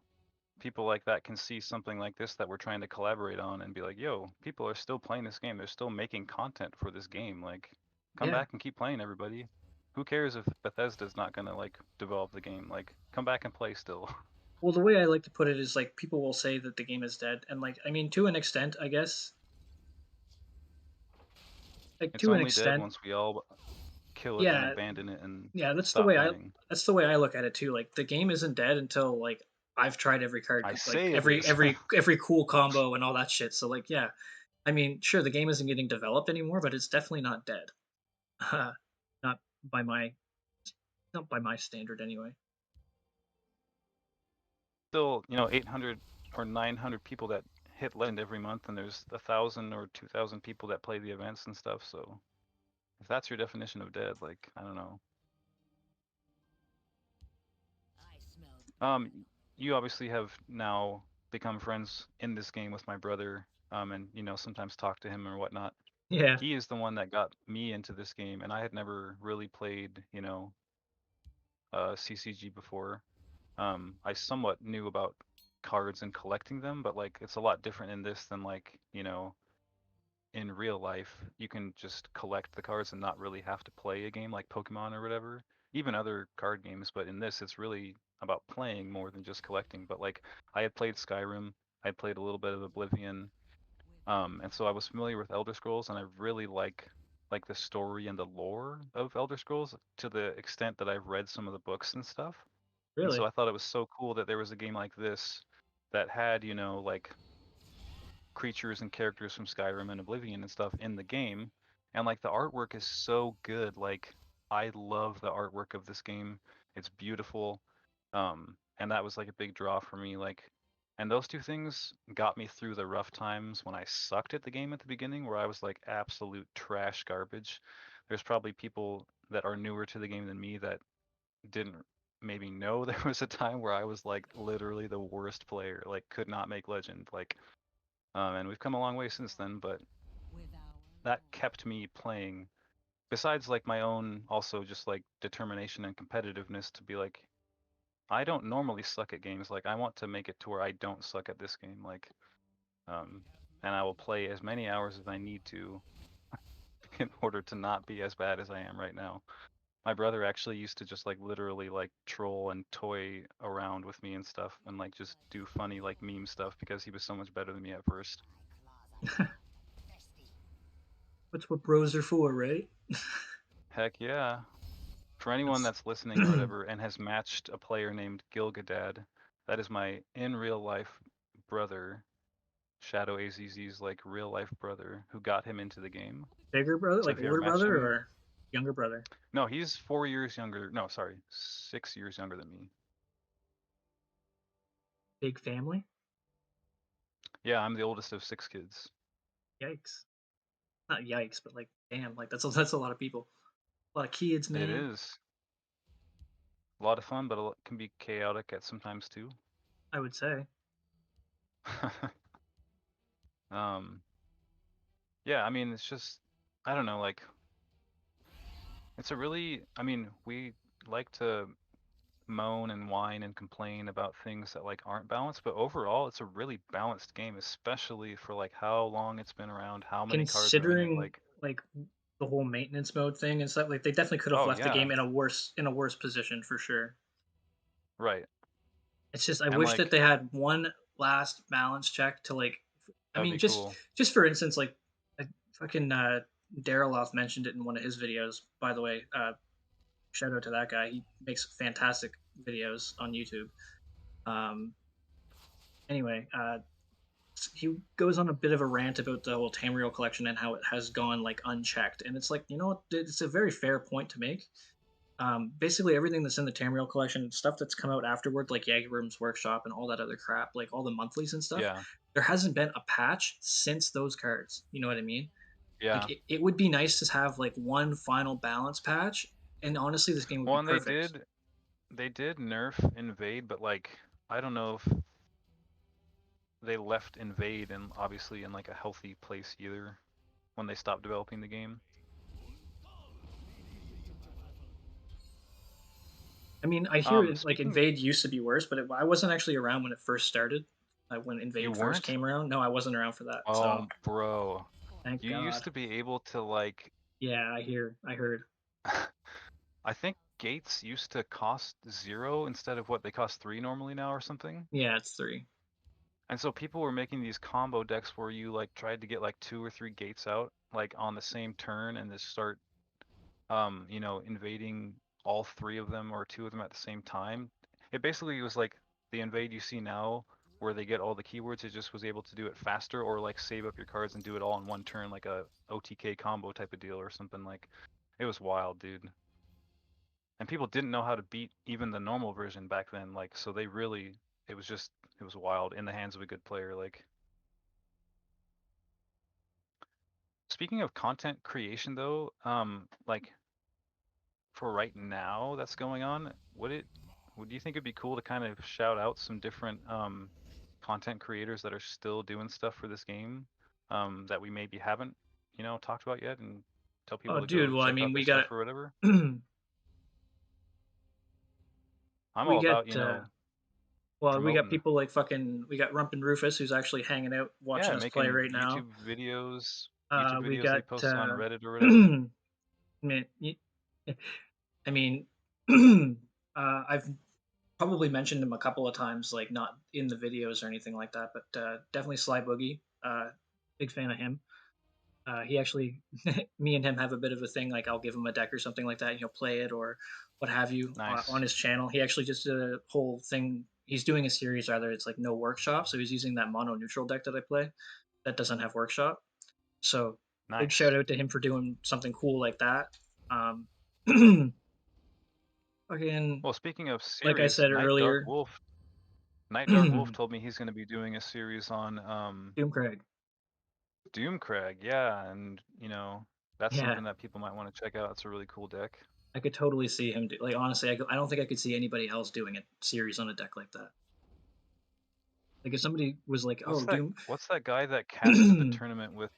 Speaker 2: people like that can see something like this that we're trying to collaborate on and be like, yo, people are still playing this game. They're still making content for this game. Like, come
Speaker 1: Yeah.
Speaker 2: back and keep playing, everybody. Who cares if Bethesda's not gonna like develop the game? Like, come back and play still.
Speaker 1: Well, the way I like to put it is like people will say that the game is dead, and like I mean to an extent, I guess. Like
Speaker 2: It's
Speaker 1: to an
Speaker 2: only dead
Speaker 1: extent,
Speaker 2: once we all kill it and
Speaker 1: yeah,
Speaker 2: abandon it and
Speaker 1: yeah.
Speaker 2: stop playing.
Speaker 1: That's the way I look at it too. Like the game isn't dead until like I've tried every card,
Speaker 2: I
Speaker 1: like
Speaker 2: say it is.
Speaker 1: every cool combo and all that shit. So like yeah, I mean sure the game isn't getting developed anymore, but it's definitely not dead. Not by my not by my standard anyway.
Speaker 2: Still, 800 or 900 people that hit legend every month, and there's 1,000 or 2,000 people that play the events and stuff. So if that's your definition of dead, like I don't know.
Speaker 3: I smell
Speaker 2: Um, you obviously have now become friends in this game with my brother, and sometimes talk to him or whatnot.
Speaker 1: Yeah,
Speaker 2: He is the one that got me into this game, and I had never really played, CCG before. I somewhat knew about cards and collecting them, but like it's a lot different in this than like, in real life. You can just collect the cards and not really have to play a game like Pokemon or whatever. Even other card games, but in this it's really about playing more than just collecting. But like I had played Skyrim, I had played a little bit of Oblivion, and so I was familiar with Elder Scrolls, and I really like the story and the lore of Elder Scrolls to the extent that I've read some of the books and stuff. And so
Speaker 1: really,
Speaker 2: I thought it was so cool that there was a game like this that had, like creatures and characters from Skyrim and Oblivion and stuff in the game. And like the artwork is so good. Like I love the artwork of this game. It's beautiful. And that was like a big draw for me. Like, and those two things got me through the rough times when I sucked at the game at the beginning, where I was like absolute trash garbage. There's probably people that are newer to the game than me that didn't maybe know there was a time where I was like literally the worst player, like could not make legend, like and we've come a long way since then, but
Speaker 3: with our
Speaker 2: that kept me playing. Besides like my own also just like determination and competitiveness to be like I don't normally suck at games. Like I want to make it to where I don't suck at this game. Like um and I will play as many hours as I need to in order to not be as bad as I am right now. My brother actually used to just like literally like troll and toy around with me and stuff and like just do funny like meme stuff because he was so much better than me at first.
Speaker 1: that's what bros are for, right?
Speaker 2: Heck yeah. For anyone
Speaker 1: That's
Speaker 2: that's listening or whatever and has matched a player named Gilgadad, that is my in real life brother, Shadow AZZ's like real life brother who got him into the game.
Speaker 1: bigger brother,
Speaker 2: So
Speaker 1: like
Speaker 2: if you ever
Speaker 1: older
Speaker 2: match
Speaker 1: brother
Speaker 2: him,
Speaker 1: or younger brother.
Speaker 2: no, he's 4 years younger. No, sorry, 6 years younger than me.
Speaker 1: Big family.
Speaker 2: Yeah, I'm the oldest of 6 kids.
Speaker 1: Yikes! Not yikes, but like damn, like that's a lot of people, a lot of kids,
Speaker 2: It
Speaker 1: man.
Speaker 2: is a lot of fun, but can be chaotic at sometimes too.
Speaker 1: I would say.
Speaker 2: um, yeah, I mean, it's just, I don't know, like, it's a really, I mean, we like to moan and whine and complain about things that like aren't balanced, but overall it's a really balanced game, especially for like how long it's been around, how many cards are in it.
Speaker 1: Considering,
Speaker 2: Like,
Speaker 1: like, the whole maintenance mode thing and stuff, like, they definitely could have
Speaker 2: oh
Speaker 1: left the
Speaker 2: yeah,
Speaker 1: game in a worse position for sure.
Speaker 2: right.
Speaker 1: It's just I
Speaker 2: And
Speaker 1: wish that
Speaker 2: like
Speaker 1: they had one last balance check to, like I
Speaker 2: that'd
Speaker 1: mean,
Speaker 2: be cool.
Speaker 1: just for instance, like, fucking, Daryloff mentioned it in one of his videos, by the way, shout out to that guy, he makes fantastic videos on YouTube. Um, anyway, he goes on a bit of a rant about the whole Tamriel collection and how it has gone like unchecked. And it's like, you know what? It's a very fair point to make. Basically, everything that's in the Tamriel collection, stuff that's come out afterward, like Yagurum's Workshop and all that other crap, like all the monthlies and stuff,
Speaker 2: Yeah.
Speaker 1: there hasn't been a patch since those cards. You know what I mean? Like,
Speaker 2: Yeah.
Speaker 1: it would be nice to have like one final balance patch. And honestly, this game would
Speaker 2: Well,
Speaker 1: be
Speaker 2: and
Speaker 1: perfect.
Speaker 2: they did nerf invade, but like I don't know if they left invade and obviously in like a healthy place either when they stopped developing the game.
Speaker 1: I mean, I hear it like
Speaker 2: Speaking,
Speaker 1: Invade used to be worse, but I wasn't actually around when it first started. When
Speaker 2: you
Speaker 1: Invade first
Speaker 2: weren't?
Speaker 1: came around, no, I wasn't around for that. So
Speaker 2: Oh, bro.
Speaker 1: thank
Speaker 2: You used
Speaker 1: God.
Speaker 2: to be able to like
Speaker 1: Yeah, I heard.
Speaker 2: I think gates used to cost 0 instead of what they cost 3 normally now or something.
Speaker 1: Yeah, it's three.
Speaker 2: And so people were making these combo decks where you like tried to get like 2 or 3 gates out like on the same turn and just start invading all 3 of them or 2 of them at the same time. It basically was like the invade you see now where they get all the keywords, it just was able to do it faster or like save up your cards and do it all in one turn like a OTK combo type of deal or something like it was wild, dude. And people didn't know how to beat even the normal version back then, like so they really it was wild in the hands of a good player. Like speaking of content creation though, like for right now that's going on, would you think it'd be cool to kind of shout out some different content creators that are still doing stuff for this game that we maybe haven't, talked about yet and tell people
Speaker 1: Oh,
Speaker 2: to
Speaker 1: dude.
Speaker 2: go
Speaker 1: Well, I
Speaker 2: check
Speaker 1: mean,
Speaker 2: out their stuff or whatever? I'm
Speaker 1: we
Speaker 2: all
Speaker 1: get
Speaker 2: about,
Speaker 1: we got
Speaker 2: promoting.
Speaker 1: people like fucking we got Rump and Rufus who's actually hanging out watching
Speaker 2: Yeah,
Speaker 1: us play
Speaker 2: making
Speaker 1: right now.
Speaker 2: YouTube
Speaker 1: We
Speaker 2: videos they
Speaker 1: got
Speaker 2: post on Reddit or whatever.
Speaker 1: man, I mean, I've probably mentioned him a couple of times, like not in the videos or anything like that, but definitely Sly Boogie. Big fan of him. He actually, me and him have a bit of a thing. Like I'll give him a deck or something like that, and he'll play it or what have you on
Speaker 2: Nice.
Speaker 1: his channel. He actually just did a whole thing. He's doing a series rather. It's like no workshop, so he's using that mono neutral deck that I play that doesn't have workshop. So big shout
Speaker 2: Nice.
Speaker 1: out to him for doing something cool like that. Um, Fucking
Speaker 2: Well, speaking of
Speaker 1: like I
Speaker 2: series,
Speaker 1: said earlier,
Speaker 2: Night Dark Wolf told me he's going to be doing a series on
Speaker 1: Doomcrag.
Speaker 2: Doomcrag. Yeah, and that's
Speaker 1: Yeah,
Speaker 2: something that people might want to check out. It's a really cool deck.
Speaker 1: I could totally see him do. Like honestly, I don't think I could see anybody else doing a series on a deck like that. Like if somebody was like, "Oh, Doom,"
Speaker 2: What's that guy that casted the tournament with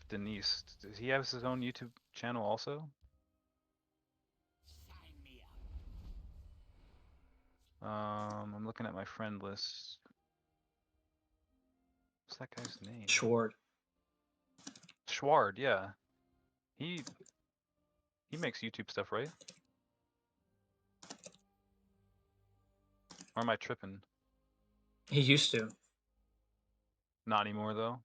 Speaker 2: Denise? Does he have his own YouTube channel also? I'm looking at my friend list. What's that guy's name?
Speaker 1: Short.
Speaker 2: Schward, yeah. He he makes YouTube stuff, right? Or am I tripping?
Speaker 1: He used to.
Speaker 2: Not anymore though.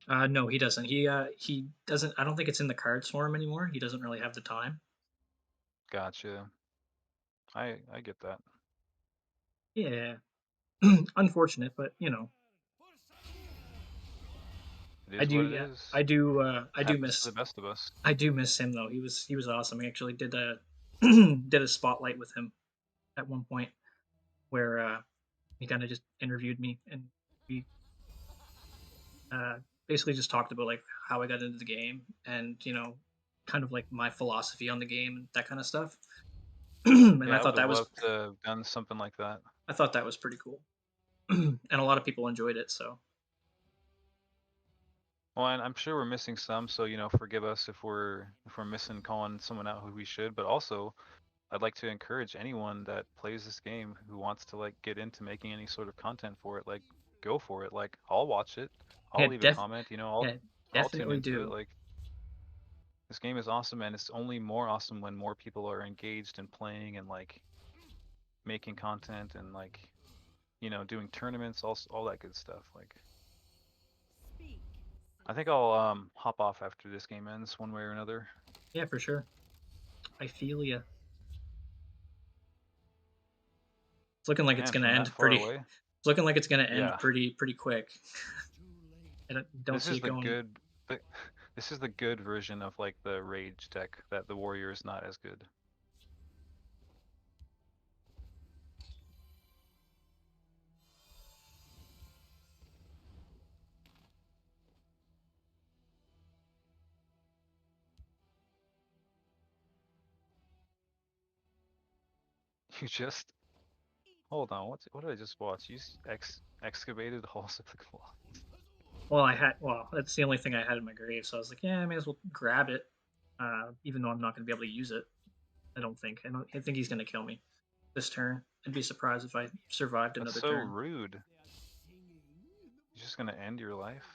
Speaker 1: No, he doesn't. He doesn't. I don't think it's in the cards for him anymore. He doesn't really have the time.
Speaker 2: Gotcha. I get that.
Speaker 1: Yeah, unfortunate, but you know,
Speaker 2: It
Speaker 1: I
Speaker 2: is
Speaker 1: do.
Speaker 2: what it
Speaker 1: Yeah,
Speaker 2: is.
Speaker 1: I do. I do
Speaker 2: Happens to
Speaker 1: miss.
Speaker 2: the best of us.
Speaker 1: I do miss him though. He was awesome. We actually did a did a spotlight with him at one point where he kind of just interviewed me and we basically just talked about like how I got into the game and kind of like my philosophy on the game and that kind of stuff. And
Speaker 2: Yeah, I would have loved to have done something like that.
Speaker 1: I thought that was pretty cool, and a lot of people enjoyed it. So
Speaker 2: Well, and I'm sure we're missing some, so forgive us if we're missing calling someone out who we should. But also, I'd like to encourage anyone that plays this game who wants to like get into making any sort of content for it, like go for it. Like I'll watch it, I'll
Speaker 1: Yeah,
Speaker 2: leave a comment,
Speaker 1: yeah,
Speaker 2: I'll tune
Speaker 1: definitely
Speaker 2: into it.
Speaker 1: do.
Speaker 2: Like this game is awesome, and it's only more awesome when more people are engaged in playing and like making content and like doing tournaments, all that good stuff. Like
Speaker 3: Speak.
Speaker 2: I think I'll hop off after this game ends one way or another.
Speaker 1: Yeah, for sure. I feel ya. It's looking like it's
Speaker 2: Man,
Speaker 1: gonna
Speaker 2: from that
Speaker 1: end
Speaker 2: far
Speaker 1: pretty.
Speaker 2: away.
Speaker 1: It's looking like it's gonna end
Speaker 2: Yeah.
Speaker 1: pretty quick.
Speaker 3: Too late.
Speaker 1: I don't
Speaker 2: This
Speaker 1: see
Speaker 2: is
Speaker 1: it
Speaker 2: the
Speaker 1: going.
Speaker 2: good the, this is the good version of like the rage deck that the warrior is not as good. You just hold on, what did I just watch? You excavated halls of the claw.
Speaker 1: Well, that's the only thing I had in my grave, so I was like, yeah, I may as well grab it, even though I'm not gonna be able to use it. I don't think. I think he's gonna kill me this turn. I'd be surprised if I survived
Speaker 2: That's
Speaker 1: another
Speaker 2: so
Speaker 1: turn.
Speaker 2: rude.
Speaker 3: They are singing
Speaker 2: You're just gonna end your life?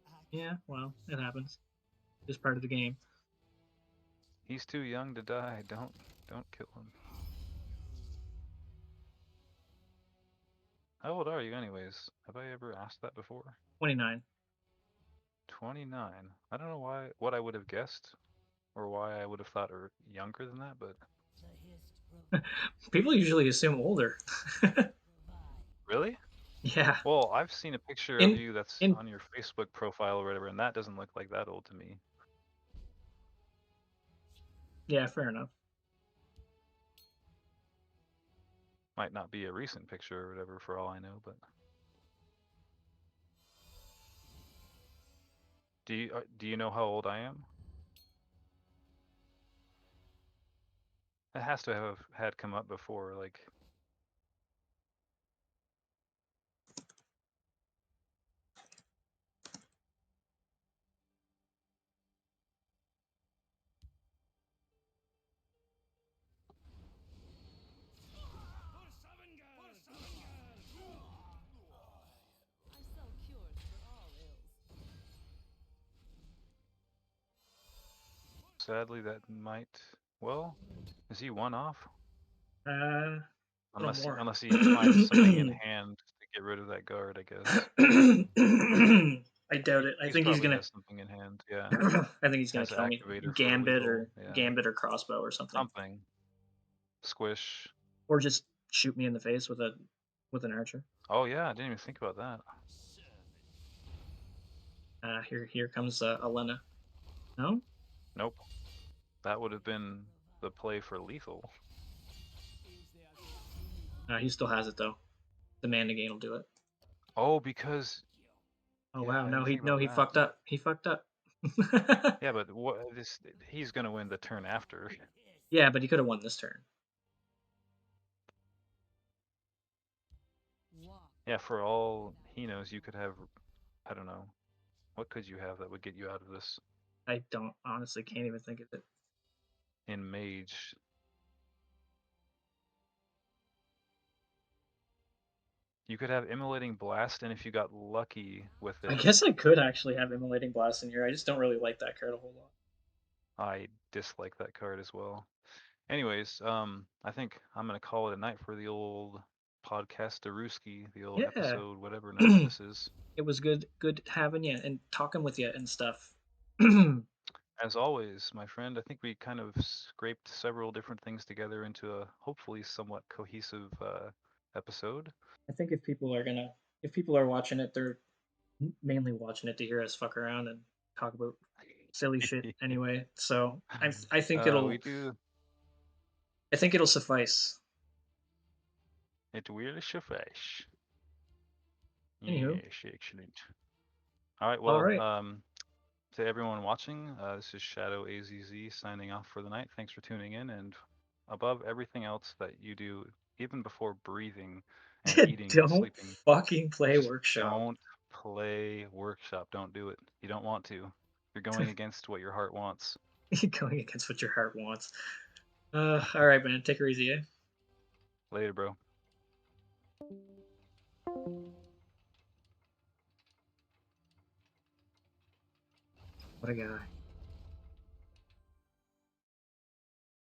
Speaker 3: my
Speaker 1: Yeah, well, it happens. It's part of the game.
Speaker 2: He's too young to die. Don't kill him. How old are you anyways? Have I ever asked that before?
Speaker 1: 29.
Speaker 2: 29. I don't know what I would have guessed or why I would have thought younger than that, but
Speaker 3: the hist provide.
Speaker 1: People usually assume older.
Speaker 2: really?
Speaker 1: Yeah.
Speaker 2: Well, I've seen a picture of
Speaker 1: In
Speaker 2: you that's
Speaker 1: in
Speaker 2: on your Facebook profile or whatever, and that doesn't look like that old to me.
Speaker 1: yeah, fair enough.
Speaker 2: Might not be a recent picture or whatever for all I know, but do you know how old I am? It has to have had come up before, like
Speaker 3: I sell cures for all ills.
Speaker 2: sadly that might. Well, is he one off?
Speaker 1: A little
Speaker 2: Unless he,
Speaker 1: more.
Speaker 2: unless he finds something in hand to get rid of that guard, I guess.
Speaker 1: I doubt it. I
Speaker 2: He's
Speaker 1: think he's
Speaker 2: probably
Speaker 1: gonna.
Speaker 2: has something in hand. Yeah,
Speaker 1: I think he's gonna
Speaker 2: has an
Speaker 1: kill me.
Speaker 2: activator for lethal. Yeah,
Speaker 1: Gambit or crossbow or something,
Speaker 2: something. Squish.
Speaker 1: or just shoot me in the face with an archer.
Speaker 2: Oh yeah, I didn't even think about that.
Speaker 1: Here comes Elena. No,
Speaker 2: Nope, that would have been the play for lethal.
Speaker 1: he still has it though. The mana gain will do it.
Speaker 2: Oh, because
Speaker 1: Oh
Speaker 2: yeah,
Speaker 1: wow,
Speaker 2: I didn't think about
Speaker 1: he
Speaker 2: that.
Speaker 1: fucked up. He fucked up.
Speaker 2: Yeah, but what this he's gonna win the turn after.
Speaker 1: Yeah, but he could have won this turn.
Speaker 3: Walk.
Speaker 2: Yeah, for all he knows, you could have, I don't know, what could you have that would get you out of this
Speaker 1: I don't honestly can't even think of it.
Speaker 2: in mage? You could have immolating blast, and if you got lucky with
Speaker 1: I
Speaker 2: it,
Speaker 1: guess I could actually have immolating blast in here. I just don't really like that card a whole lot.
Speaker 2: I dislike that card as well. Anyways, I think I'm gonna call it a night for the old podcast Daruski, the old
Speaker 1: Yeah,
Speaker 2: episode, whatever number this is.
Speaker 1: it was good having you and talking with you and stuff.
Speaker 2: As always, my friend, I think we kind of scraped several different things together into a hopefully somewhat cohesive episode.
Speaker 1: I think if people are watching it, they're mainly watching it to hear us fuck around and talk about silly shit anyway. So
Speaker 2: We do
Speaker 1: I think it'll suffice.
Speaker 2: it will suffice.
Speaker 1: Anywho,
Speaker 2: Yes, excellent. All right,
Speaker 1: all
Speaker 2: well,
Speaker 1: right.
Speaker 2: to everyone watching, this is Shadow AZZ signing off for the night. Thanks for tuning in, and above everything else that you do, even before breathing and eating and
Speaker 1: Don't
Speaker 2: sleeping,
Speaker 1: fucking play
Speaker 2: just
Speaker 1: workshop.
Speaker 2: don't play workshop. Don't do it. You don't want to. You're going against what your heart wants.
Speaker 1: Going against what your heart wants. All right, man. Take her easy, eh?
Speaker 2: Later, bro.
Speaker 1: What a guy.